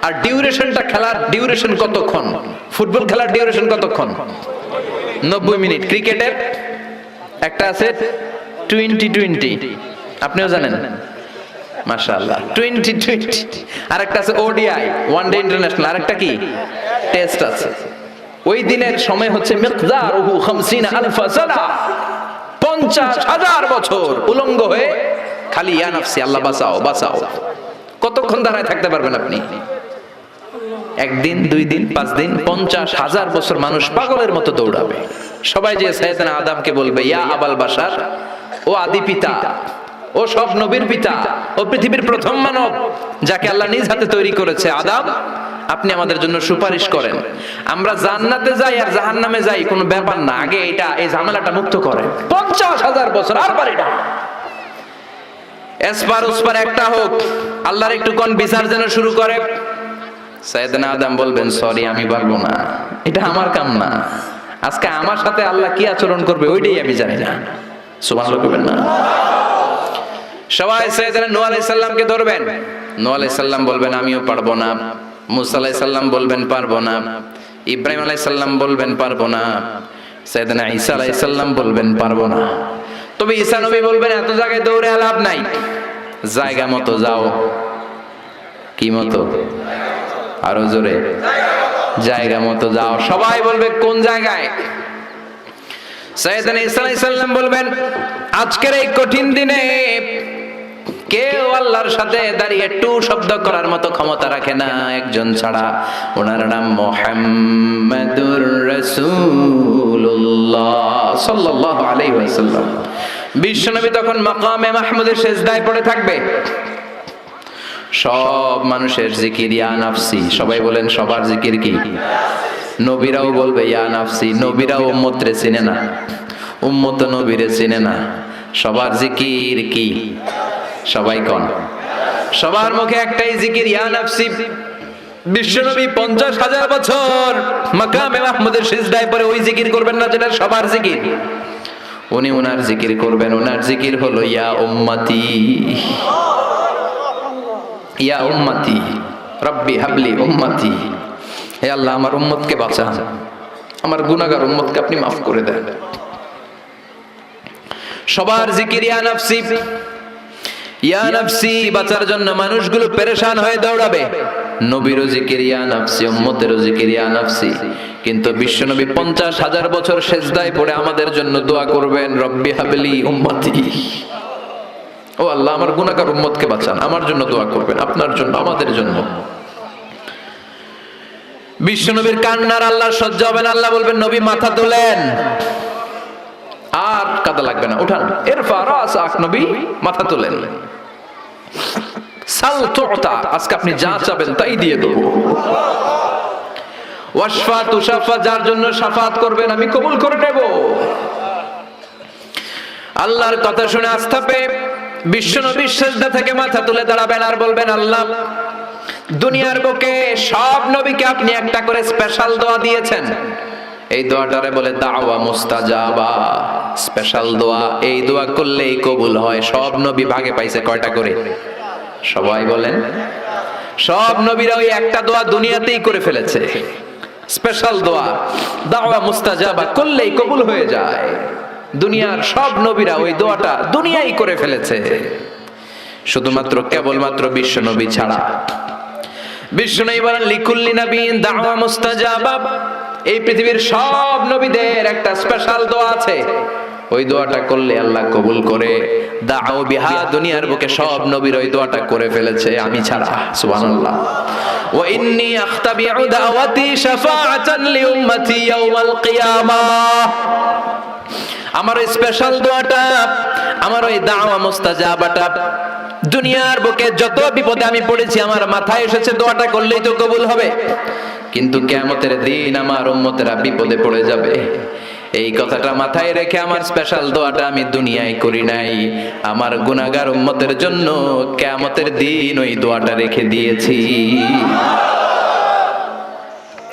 আর ডিউরেশনটা, খেলার ডিউরেশন কতক্ষণ? ফুটবল খেলার ডিউরেশন কতক্ষণ? 90 মিনিট। ক্রিকেটের একটা আছে 20-20, আপনিও জানেন মাশাআল্লাহ, 20-20। আর একটা আছে ওডিআই, ওয়ান ডে ইন্টারন্যাশনাল। আর একটা কি? টেস্ট আছে। ওই দিনের সময় হচ্ছে মিকদারহু 50 আলফা সানা, 50,000 বছর উলঙ্গ হয়ে খালি ইয়া নফসি, আল্লাহ বাঁচাও বাঁচাও। কতক্ষণ দাঁড়ায় থাকতে পারবেন আপনি? একদিন, 2 দিন, 5 দিন, 50,000 বছর মানুষ পাগলের মতো দৌড়াবে। সবাই যে সাইয়েদনা আদমকে বলবে ইয়া আবাল বাশার, ও আদি পিতা, ও সব নবীর পিতা, ও পৃথিবীর প্রথম মানব যাকে আল্লাহ নিজ হাতে তৈরি করেছে, আদম আপনি আমাদের জন্য সুপারিশ করেন। আমরা জান্নাতে যাই আর জাহান্নামে যাই কোনো ব্যাপার না, আগে এই ঝামেলাটা মুক্ত করেন। 50,000 বছর আর পারি না। এসপার ওসপার একটা হোক, আল্লাহর একটু কোন বিচার যেন শুরু করে। সাইয়েদনা আদম বলবেন সরি, আমি পারবো না, এটা আমার কাম না। আজকে আমার সাথে আল্লাহ কি আচরণ করবে ওইটাই আমি জানি না। সুবহানাল্লাহ বলবেন না? সবাই সাইয়েদনা নূহ আলাইহিস সালামকে ধরবেন। নূহ আলাইহিস সালাম বলবেন আমিও পারবো না। মুসা আলাইহিস সালাম বলবেন পারবো না, ইব্রাহিম আলাইহিস সালাম বলবেন পারবো না, সাইয়েদনা ঈসা আলাইহিস সালাম বলবেন পারবো না। তবে ঈসা নবী বলবেন এত জায়গায় দৌড়ে লাভ নাই, জায়গা মতো যাও। কি মতো? আরো জোরে, জায়গা মতো যাও। সবাই বলবে কোন জায়গায়? সাইয়েদনা ঈসা আলাইহিস সালাম বলবেন আজকের এই কঠিন দিনে কেউ আল্লাহর সাথে দাঁড়িয়ে একটু শব্দ করার মতো ক্ষমতা রাখে না, একজন ছাড়া। ওনার নাম মুহাম্মাদুর রাসূলুল্লাহ সাল্লাল্লাহু আলাইহি ওয়াসাল্লাম। বিশ্বনবী তখন মাকামে মাহমুদের সিজদায় পড়ে থাকবে। সব মানুষের জিকির ইয়া নাফসি, সবাই বলেন সবার জিকির কি? নবীরাও বলবে ইয়া নাফসি। নবীরাও উম্মতরে চিনে না, উম্মত নবীরে চিনে না। সবার জিকির কি? সবাই কোন? সবার মুখে একটাই জিকির ইয়া নাফসি। বিশ্বনবী 50,000 বছর মাকামে মাহমুদের সিজদায় পড়ে ওই জিকির করবেন না যেটা সবার জিকির। উনি ওনার জিকির করবেন। ওনার জিকির হলো ইয়া উম্মতি, ইয়া উম্মতি রব্বি হাবলি উম্মতি। হে আল্লাহ আমার উম্মতকে বাঁচান, আমার গুনাহগার উম্মতকে আপনি মাফ করে দেন। সবার জিকির ইয়া নাফসি, ইয়া নাফসি। বাঁচার জন্য মানুষগুলো পেরেশান হয়ে দৌড়াবে। নবীরও জিকির ইয়া নাফসি, উম্মতেরও জিকির ইয়া নাফসি। কিন্তু বিশ্বনবী 50,000 বছর সিজদায় পড়ে আমাদের জন্য দোয়া করবেন রব্বি হাবলি উম্মতি। ও আল্লাহ আমার গুনাহগার উম্মতকে বাঁচান, আমার জন্য দোয়া করবেন, আপনার জন্য, আমাদের জন্য। বিশ্বনবীর কান্নার আল্লাহ সহ্য হবে না। আল্লাহ বলবেন নবী মাথা তোলেন, আর কাদা লাগবে না, উঠান। ইরফা রাসাক, নবী মাথা তোলেন। সাল তুতা, আজকে আপনি যা চাবেন তাই দিয়ে দেব। ওয়াশফা তুশাফা, যার জন্য শাফাত করবেন আমি কবুল করে নেব। আল্লাহর কথা শুনে আস্থা পেয়ে বিশ্বনবী সিজদা থেকে মাথা তুলে দাঁড়াবেন আর বলবেন আল্লাহ দুনিয়ার বুকে সব নবীকে আপনি একটা করে স্পেশাল দোয়া দিয়েছেন। এই দোয়াটারে বলে দাওয়া মুস্তাজাবা, স্পেশাল দোয়া। এই দোয়া করলেই কবুল হয়। সব নবী ভাগে পাইছে কয়টা করে? সবাই বলেন। সব নবীরা ওই একটা দোয়া দুনিয়াতেই করে ফেলেছে, স্পেশাল দোয়া। দাওয়া মুস্তাজাবা করলেই কবুল হয়ে যায়। দুনিয়ার সব নবীরা ওই দোয়াটা দুনিয়ায় করে ফেলেছে, শুধুমাত্র কেবলমাত্র বিশ্ব নবী ছাড়া। বিশ্ব নবী বলেন লিকুল্লি নাবিয়িন দাওয়া মুস্তাজাবা। এই পৃথিবীর সব নবীদের একটা স্পেশাল দোয়া আছে, ওই দোয়াটা করলে আল্লাহ কবুল করে। দাও বিহা, দুনিয়ার বুকে সব নবীর ওই দোয়াটা করে ফেলেছে, আমি ছাড়া। সুবহানাল্লাহ। ওয়া ইন্নী আখতাবিউ দাওয়াতি শাফাআতান লিউম্মতি ইয়াউমাল কিয়ামাহ। আমার ওই স্পেশাল দোয়াটা, আমার ওই দাওয়া মুস্তাজাবাটা দুনিয়ার বুকে যত বিপদে আমি পড়েছি আমার মাথায় এসেছে দোয়াটা করলেই তো কবুল হবে। কিন্তু কিয়ামতের দিন আমার উম্মতেরা বিপদে পড়ে যাবে, এই কথাটা মাথায় রেখে আমার স্পেশাল দোয়াটা আমি দুনিয়ায় করি নাই। আমার গুনাহগার উম্মতের জন্য কিয়ামতের দিন ওই দোয়াটা রেখে দিয়েছি।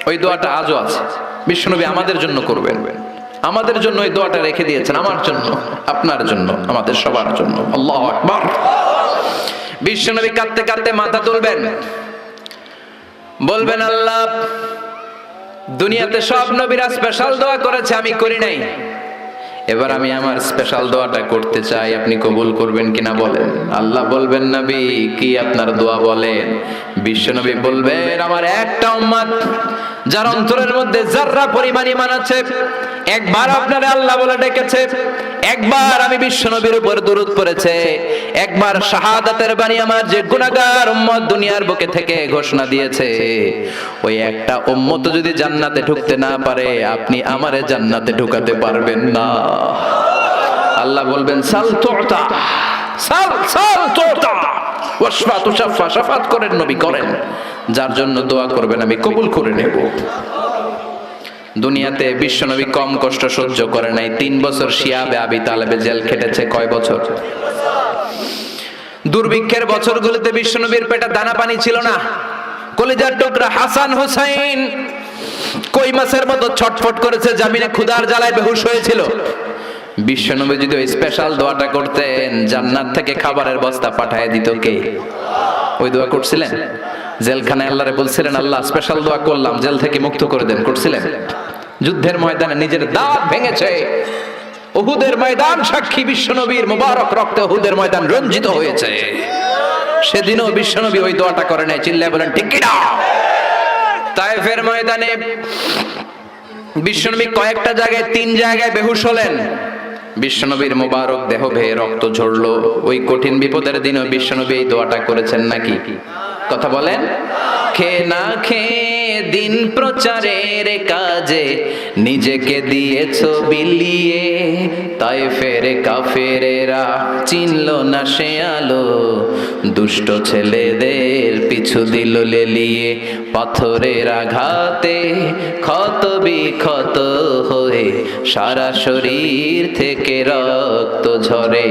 ওই দোয়াটা আজও আছে, বিশ্বনবী আমাদের জন্য করবেন। আমাদের জন্য এই দোয়াটা রেখে দিয়েছেন, আমার জন্য, আপনার জন্য, আমাদের সবার জন্য। আল্লাহু আকবার। বিশ্বনবী কাঁদতে কাঁদতে মাথা তুলবেন, বলবেন আল্লাহ দুনিয়াতে সব নবীরা স্পেশাল দোয়া করেছে, আমি করি নাই। এবার আমি আমার স্পেশাল দোয়াটা করতে চাই, আপনি কবুল করবেন কিনা বলেন। আল্লাহ বলবেন নবী কি আপনার দোয়া বলেন? বিশ্বনবী বলবেন আমার একটা উম্মত যার অন্তরের মধ্যে যাররা পরিমাণ ঈমান আছে, একবার আপনারে আল্লাহ বলে ডেকেছে, একবার আমি বিশ্বনবীর উপর দরুদ পড়েছে, একবার শাহাদাতের বাণী আমার যে গুনাহগার উম্মত দুনিয়ার বুকে থেকে ঘোষণা দিয়েছে, ওই একটা উম্মত যদি জান্নাতে ঢুকতে না পারে আপনি আমারে জান্নাতে ঢুকাতে পারবেন না। আল্লাহ বলবেন সাল তুতা, সাল সাল তুতা ওয়াশফা তুশাফা, শাফাত করেন নবী করেন, যার জন্য দোয়া করবেন আমি কবুল করে নেব। দুনিয়াতে বিশ্বনবী কম কষ্ট সহ্য করে নাই। 3 বছর শিয়াবে আবি তালেবে জেল খেটেছে। কয় বছর? দুর্ভিক্ষের বছরগুলোতে বিশ্বনবীর পেটে দানা পানি ছিল না। কলিজার টুকরা হাসান হুসাইন কই মাছের মতো ছটফট করেছে, জামিনে ক্ষুধার জ্বালায় বেহুশ হয়েছিল। বিশ্বনবী যদি ওই স্পেশাল দোয়াটা করতেন, জান্নাত থেকে খাবারের বস্তা পাঠায় দিত কে? ওই দোয়া করছিলেন? জেলখানায় আল্লাহরে বলছিলেন, আল্লাহ স্পেশাল দোয়া করলাম, জেল থেকে মুক্ত করে দেন, করছিলেন? যুদ্ধের ময়দানে নিজের দাঁত ভেঙেছে। উহুদের ময়দান সাক্ষী, বিশ্বনবীর মুবারক রক্তে উহুদের ময়দান রঞ্জিত হয়েছে। সেদিনও বিশ্বনবী ওই দোয়াটা করে নাই। চিল্লায় বলেন ঠিক কি না? তায়েফের ময়দানে বিশ্বনবী কয়েকটা জায়গায়, 3 জায়গায় বেহুশ হলেন। বিশ্বনবীর মুবারক দেহ বেয়ে রক্ত ঝরলো। ওই কঠিন বিপদের দিনও বিশ্বনবী এই দোয়াটা করেছেন নাকি? কথা বলেন। খেয়ে না খেয়ে দিন প্রচারের কাজে নিজেকে দিয়েছো বিলিয়ে, তায়েফের কাফেরেরা চিনল না সে আলো, দুষ্ট ছেলেদের পিছু দিল লেলিয়ে। পাথরের আঘাতে ক্ষত বিক্ষত হয়ে সারা শরীর থেকে রক্ত ঝরে।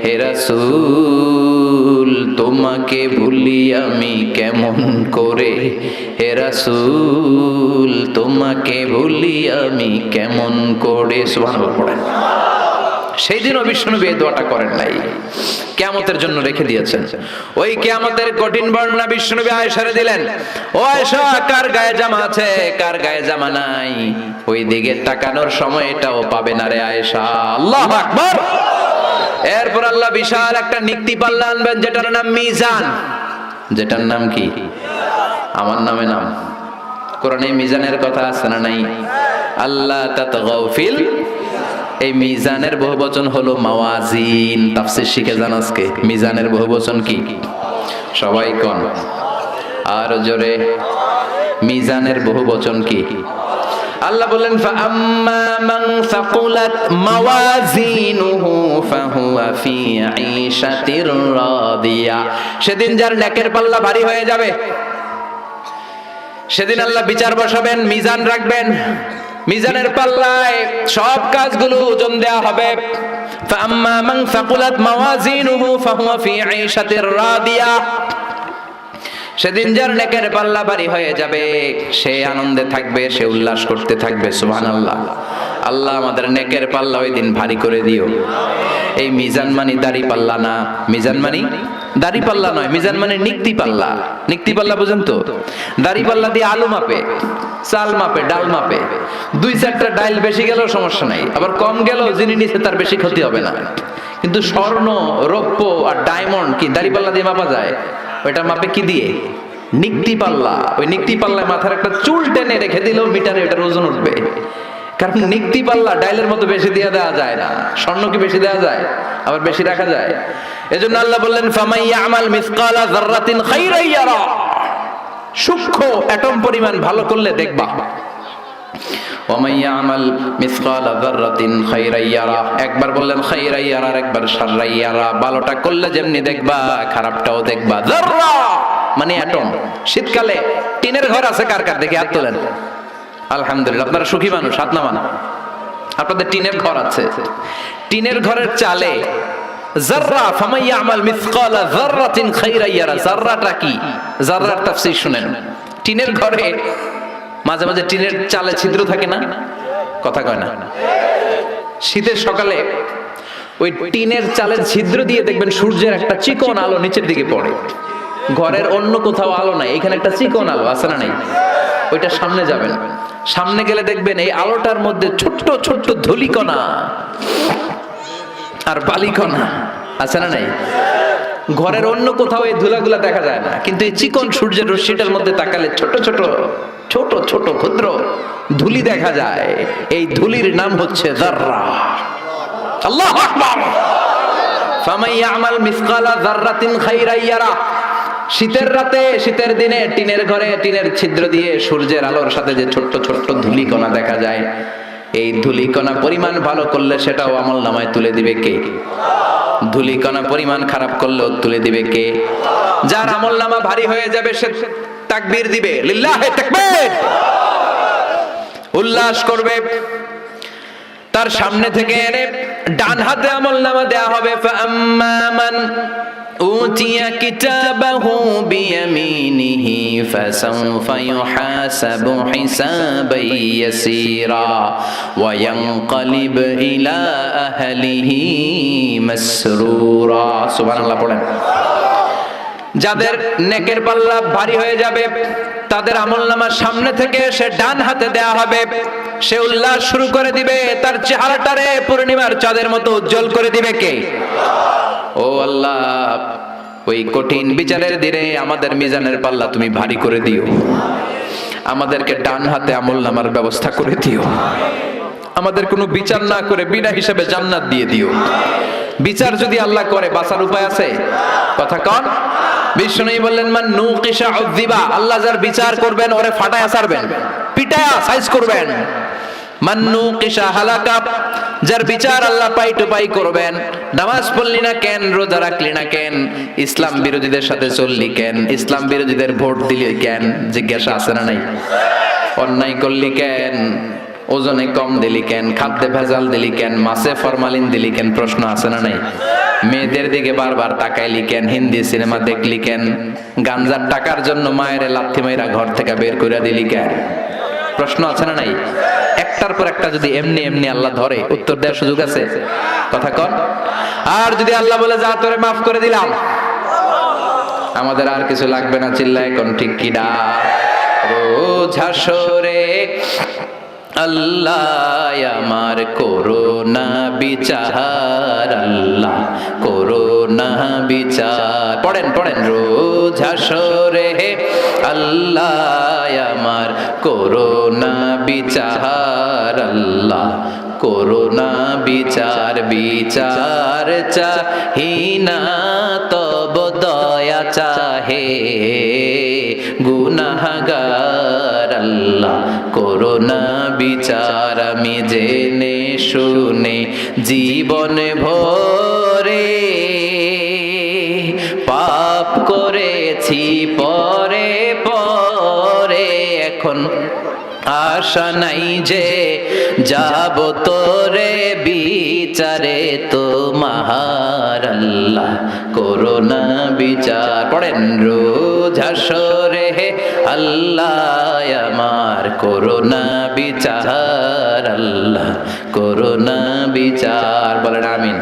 হে রাসূল তোমাকে ভুলি আমি কেমন করে, হে রাসূল তোমাকে ভুলি আমি কেমন করে। সুবহানাল্লাহ পড়েন। সেই দিনও বিশ্বনবী এই দোয়াটা করেন নাই, কিয়ামতের জন্য রেখে দিয়েছেন। ওই কিয়ামতের কঠিন বর্ণনা বিশ্বনবী আয়েশারে দিলেন। ও আয়েশা, কার গায়ে জামা আছে, কার গায়ে জামা নাই, ওই দিকে তাকানোর সময়টাও পাবে না রে আয়েশা। আল্লাহু আকবার। এরপর আল্লাহ বিশাল একটা নিক্তি পাল্লা আনবেন, যেটার নাম মিজান। যেটার নাম কি? আমার নামে নাম। কোরআনে মিজানের কথা আছে না নাই? আল্লাহ তাতগাউ ফিল। এই মিজানের বহুবচন হলো মাওয়াজিন। তাফসীর শিখে যান আজকে। মিজানের বহুবচন কি? সবাই কোন আর জোরে। মিজানের বহুবচন কি? আল্লাহ বলেন ফাআম্মা মান সাকুলাত মাওয়াজিনুহু ফাহুয়া ফি ঈশাতির রাদিয়া। সেদিন যার নেকের পাল্লা ভারী হয়ে যাবে, সেদিন আল্লাহ বিচার বসাবেন, মিজান রাখবেন। মিজানের পাল্লায় সব কাজগুলো ওজন দেয়া হবে। ফাআম্মা মান সাকুলাত মাওয়াজিনুহু ফাহুয়া ফি ঈশাতির রাদিয়া। সেদিন যার নেকের পাল্লা ভারী হয়ে যাবে, সে আনন্দে থাকবে, সে উল্লাস করতে থাকবে। সুবহানাল্লাহ। আল্লাহ আমাদের নেকের পাল্লা ওই দিন ভারী করে দিও। এই মিজান মানি দাড়ি পাল্লা না, মিজান মানি দাড়ি পাল্লা নয়, মিজান মানে নিক্তি পাল্লা। নিক্তি পাল্লা বুঝেন তো? দাড়ি পাল্লা দিয়ে আলু মাপে, চাল মাপে, ডাল মাপে। 2-4টা ডাল বেশি গেলেও সমস্যা নাই, আবার কম গেলেও যিনি নিচে তার বেশি ক্ষতি হবে না। কিন্তু স্বর্ণ, রৌপ্য আর ডায়মন্ড কি দাড়ি পাল্লা দিয়ে মাপা যায়? ওইটা মাপে কি দিয়ে? নিক্তি পাল্লা। ওই নিক্তি পাল্লায় মাথার একটা চুল টেনে রেখে দিলেও মিটারে ওটার ওজন উঠবে। কারণ নিক্তি পাল্লা ডাইলের মতো বেশি দিয়ে দেওয়া যায় না। স্বর্ণ কি বেশি দেওয়া যায়? আবার বেশি রাখা যায়? এজন্য আল্লাহ বললেন ফামাই ইয়ামাল মিসকালা যাররাতিন খাইরান ইয়ারা। সূক্ষ্ম অ্যাটম পরিমাণ ভালো করলে দেখবা। ওয়ামাই ইয়ামাল মিসকালা যাররাতিন খাইরান ইয়ারা। একবার বললেন খাইরান ইয়ারা, একবার শাররান ইয়ারা। ভালোটা করলে যেমনি দেখবা, খারাপটাও দেখবা। যাররা মানে অ্যাটম। শীতকালে টিনের ঘর আছে কার কার? দেখে হাত তোলেন। আলহামদুলিল্লাহ, আপনারা সুখী মানুষ, হাত নামান। আপনাদের টিনের ঘর আছে। টিনের ঘরের চালে যাররা, ফামাই ইয়ামাল মিসকালা যাররাতিন খাইরান ইয়ারা। যাররাটা কি? যাররার তাফসীর শুনেন। টিনের ঘরে মাঝে মাঝে টিনের চালে ছিদ্র থাকে না? কথা কয় না? শীতের সকালে ওই টিনের চালের ছিদ্র দিয়ে দেখবেন সূর্যের একটা চিকন আলো নিচের দিকে পড়ে। ঘরের অন্য কোথাও আলো নাই, এখানে একটা চিকন আলো আছে না নাই? ওইটা সামনে যাবেন, সামনে গেলে দেখবেন এই আলোটার মধ্যে ছোট্ট ছোট্ট ধূলিকণা আর বালিকণা আছে না নাই? ঘরের অন্য কোথাও এই ধুলাগুলা দেখা যায় না, কিন্তু এই চিকন সূর্যের রশ্মিটার মধ্যে তাকালে ছোট ছোট ছোট ছোট ক্ষুদ্র ধুলি দেখা যায়। এই ধুলির নাম হচ্ছে যাররা। আল্লাহু আকবার। ফামাই ইয়ামাল মিসকালা যাররাতিন খাইরান ইয়ারা। শীতের রাতে, শীতের দিনে টিনের ঘরে টিনের ছিদ্র দিয়ে সূর্যের আলোর সাথে যে ছোট্ট ছোট্ট ধূলিকণা দেখা যায়, এই ধূলিকণা পরিমাণ ভালো করলে সেটাও আমলনামায় তুলে দিবে কে? ধূলিকণা পরিমাণ খারাপ করলেও তুলে দিবে কে? যার আমলনামা ভারী হয়ে যাবে সে তাকবীর দিবে, লিল্লাহি তাকবীর, উল্লাস করবে। তার সামনে থেকে এনে ডান হাতে আমলনামা দেয়া হবে। ফাআম্মা মান উতিয়া কিতাবাহু বিয়ামিনিহি ফাসাউফা ইউহাসাবু হিসাবান ইয়াসীরা ওয়া ইয়ানকালিব ইলা আহলিহি মাসরুরা। সুবহানাল্লাহ পড়েন। যাদের নেকের পাল্লা ভারী হয়ে যাবে তাদের আমলনামার সামনে থেকে সে ডান হাতে দেয়া হবে। সে উল্লাস শুরু করে দিবে, তার চেহারাটারে পূর্ণিমার চাঁদের মতো উজ্জ্বল করে দিবে কে? ও আল্লাহ, ওই কঠিন বিচারের দিনে আমাদের মিজানের পাল্লা তুমি ভারী করে দিও, আমাদেরকে ডান হাতে আমলনামার ব্যবস্থা করে দিও, আমাদের কোনো বিচার না করে বিনা হিসাবে জান্নাত দিয়ে দিও। বিচার যদি আল্লাহ করে বাঁচার উপায় আছে? কথা কন। বিষ্ণু বললেন মান নুকিশা উযিবা, আল্লাহ যার বিচার করবেন ওরে ফাটায়া ছাড়বেন, পিটায়া সাইজ করবেন। মান নুকিশা হালাকা, যার বিচার আল্লাহ পাই টু পাই করবেন। নামাজ পড়লি না কেন, রোজা রাখলি না কেন, ইসলাম বিরোধীদের সাথে চললি কেন, ইসলাম বিরোধীদের ভোট দিলি কেন, জিজ্ঞাসা আছে না নাই? অন্যায় করলি কেন, ওজনে কম দিলি কেন, খাদ্যে ভেজাল দিলি কেন, মাছে ফরমালিন দিলি কেন, প্রশ্ন আছে না নাই? মেয়েদের দিকে বারবার তাকাইলি কেন, হিন্দি সিনেমা দেখলি কেন, গাঞ্জার টাকার জন্য মায়ের লাথি মাইরা ঘর থেকে বের করে দিলি কেন, প্রশ্ন আছে না নাই? একটার পর একটা যদি এমনি এমনি আল্লাহ ধরে, উত্তর দেওয়ার সুযোগ আছে? কথা কন। আর যদি আল্লাহ বলে যা তোরে মাফ করে দিলাম, আমাদের আর কিছু লাগবে না, চিল্লায় কোন ঠিক কিনা? রোজ হাসরে আল্লাহ আমার করোনা বিচার, আল্লাহ করোনা বিচার। পড়েন পড়েন, রোজ হাসরে আল্লাহ আমার করোনা বিচার, আল্লাহ করোনা বিচার। বিচার চাহিনা তব দয়া চাহে গুনাহগার, আল্লাহ করোনা বিচার। আমি জেনে শুনে জীবন ভরে পাপ করেছি পরে পরে, এখন আশা নাই যে যাব তোরে বিচারে তোমার, আল্লাহ করোনা বিচার। পড়েন, রোজ হাসরে আল্লাহ আমার করোনা বিচার, আল্লাহ করোনা বিচার। বলেন আমিন।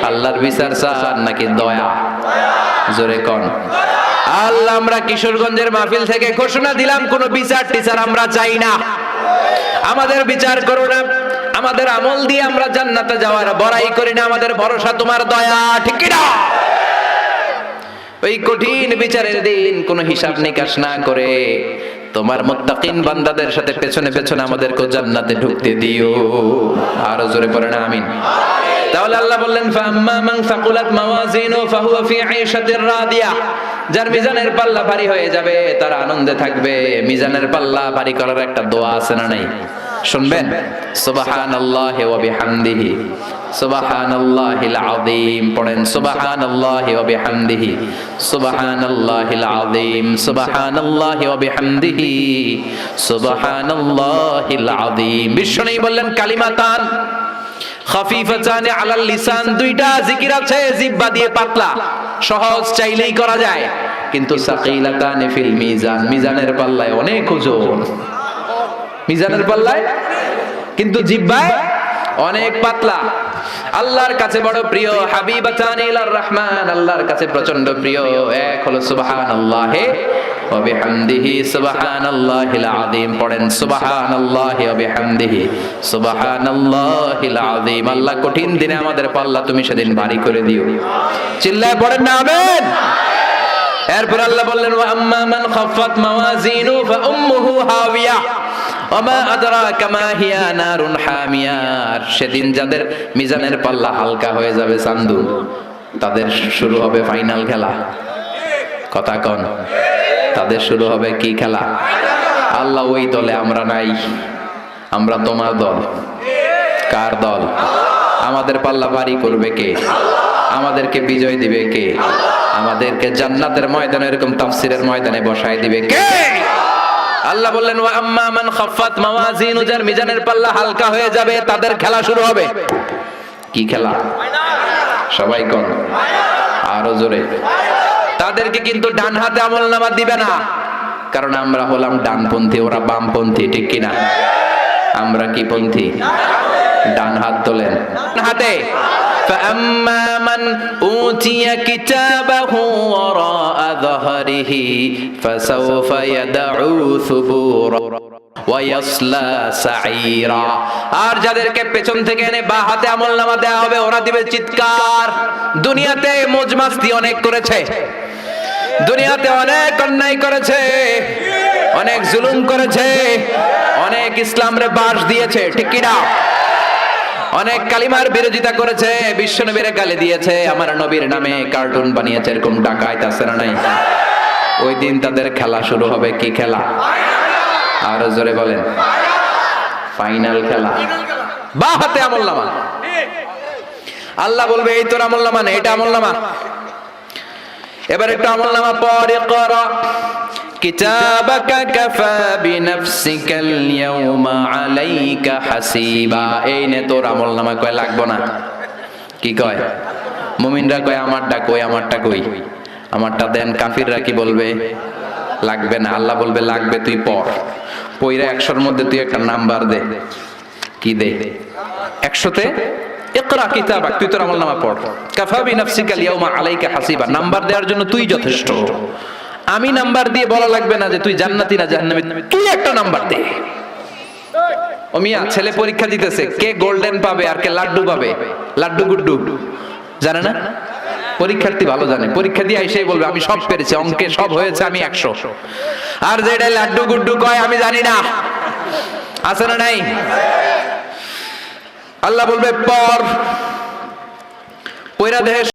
আল্লাহর বিচার চান নাকি দয়া? জোরে কন। আল্লাহ, আমরা কিশোরগঞ্জের মাহফিল থেকে ঘোষণা দিলাম, কোন বিচার টিচার আমরা চাই না, আমাদের বিচার করো না, আমাদের আমল দিয়ে আমরা জান্নাতে যাওয়ার বড়াই করি না, আমাদের ভরসা তোমার দয়া, ঠিক কি না? ওই কঠিন বিচারের দিন কোনো হিসাব নিকাশ না করে তোমার মুত্তাকিন বান্দাদের সাথে পেছনে পেছনে আমাদেরকে জান্নাতে ঢুকতে দিও। আরো জোরে পড়েন আমিন। তাহলে আল্লাহ বললেন ফাম্মা মান সাকুলাত মাওয়াজিনু ফাহুয়া ফি আইশাতির রাদিয়া, যার মিজানের পাল্লা ভারী হয়ে যাবে তার আনন্দে থাকবে। মিজানের পাল্লা ভারী করার একটা দোয়া আছে না নাই? শুনবেন? সুবহানাল্লাহি ওয়া বিহামদিহি সুবহানাল্লাহিল আযীম। পড়েন সুবহানাল্লাহি ওয়া বিহামদিহি সুবহানাল্লাহিল আযীম সুবহানাল্লাহি ওয়া বিহামদিহি সুবহানাল্লাহিল আযীম। বিশ্বনবী বললেন কালিমাতান খাফিফাতান আলাল লিসান, দুইটা জিকির আছে জিহ্বা দিয়ে পাতলা, সহজ, চাইলেই করা যায়, কিন্তু সাকিলাতান ফিল মিজান, মিজানের পাল্লায় অনেক ওজন। মিজানের পাল্লায় কিন্তু জিহ্বায় অনেক পাতলা। আল্লাহর কাছে বড় প্রিয় হাবিবাতান ইলার রহমান, আল্লাহর কাছে প্রচন্ড প্রিয় এক হলো সুবহানাল্লাহি ওয়া বিহামদিহি সুবহানাল্লাহিল আযীম। পড়েন সুবহানাল্লাহি ওয়া বিহামদিহি সুবহানাল্লাহিল আযীম। আল্লাহ কঠিন দিনে আমাদের পাল্লা তুমি সেদিন ভারী করে দিও। চিল্লায় পড়েন না আমিন। এরপর আল্লাহ বললেন ওয়া আম্মা মান খাফফাত মাওয়াজিনু ফা উম্মুহু হাওিয়া ওমা আদরাকা মা হিয়া নারুন হামিয়া। সেদিন যাদের মিজানের পাল্লা হালকা হয়ে যাবে চান্দু, তাদের শুরু হবে ফাইনাল খেলা। কথা কন, তাদের শুরু হবে কি খেলা? আল্লাহ ওই দলে আমরা নাই, আমরা তোমার দল। কার দল? আমাদের পাল্লা ভারী করবে কে? আমাদেরকে বিজয় দিবে কে? আমাদেরকে জান্নাতের ময়দানে এরকম তাফসীরের ময়দানে বসায় দিবে কে? আল্লাহ বললেন ওয়া আম্মা মান খাফফাত মাওয়াজিনু, যার মিজানের পাল্লা হালকা হয়ে যাবে তাদের খেলা শুরু হবে। কি খেলা? সবাই কোন? আরো জোরে। তাদেরকে কিন্তু ডান হাতে আমলনামা দিবে না, কারণ আমরা হলাম ডানপন্থী, ওরা বামপন্থী, ঠিক কিনা? আমরা কি পন্থী? ডান হাত তোলেন হাতে। فأما من أوتي كتابه وراء যাহরিহি ফাসাউফা ইয়াদউ সুবুরা ওয়া ইয়াসলা সাঈরা। আর যাদেরকে পেছন থেকে এনে বাঁ হাতে আমলনামা দেয়া হবে, ওরা দিবে চিৎকার। দুনিয়াতে মজমাস্তি অনেক করেছে, দুনিয়াতে অনেক অন্যায় করেছে, অনেক জুলুম করেছে, অনেক ইসলামরে বাস দিয়েছে, ঠিক কি না? অনেক কালিমার বিরোধিতা করেছে, বিশ্ব নবীরে গালি দিয়েছে, আমার নবীর নামে কার্টুন বানিয়েছে, এরকম ডাকাইত আছে না নাই? ওই দিন তাদের খেলা শুরু হবে। কি খেলা? আরো জোরে বলেন। ফাইনাল খেলা, বাঁ হাতে আমলনামা। আল্লাহ বলবে এই তোর আমলনামা না, এটা আমলনামা। এবার একটু আমলনামা পড়। ইকরা কিতাবাকা কাফা বিনাফসিকাল ইয়াউমা আলাইকা হাসিবা। এই নে তোর আমলনামা। কয় লাগবো না। কি কয়? মুমিনরা কয় আমারটা কই, আমারটা কই, আমারটা দেন। কাফিররা কি বলবে? লাগবে না। আল্লাহ বলবে লাগবে, তুই পড়। পয়রা 100-র মধ্যে তুই একটা নাম্বার দে। কি দে? 100-তে ইকরা কিতাবাক, তুই তোর আমলনামা পড়। কাফা বিনাফসিকাল ইয়াউমা আলাইকা হাসিবা। নাম্বার দেওয়ার জন্য তুই যথেষ্ট। আমি নাম্বার দিয়ে বলা লাগবে না যে তুই জান্নাতি না জাহান্নামী, তুই একটা নাম্বার দে। ও মিয়া, ছেলে পরীক্ষা দিতেছে, কে গোল্ডেন পাবে আর কে লাড্ডু পাবে? লাড্ডু গুড্ডু জানে না? পরীক্ষার্থী ভালো জানে। পরীক্ষা দিয়ে এসেই বলবে আমি সব পেরেছি, অঙ্কে সব হয়েছে, আমি 100। আর যেটা লাড্ডু গুড্ডু কয় আমি জানি না, আছে না নাই? আল্লাহ বলবে পড়। পয়রা দেহে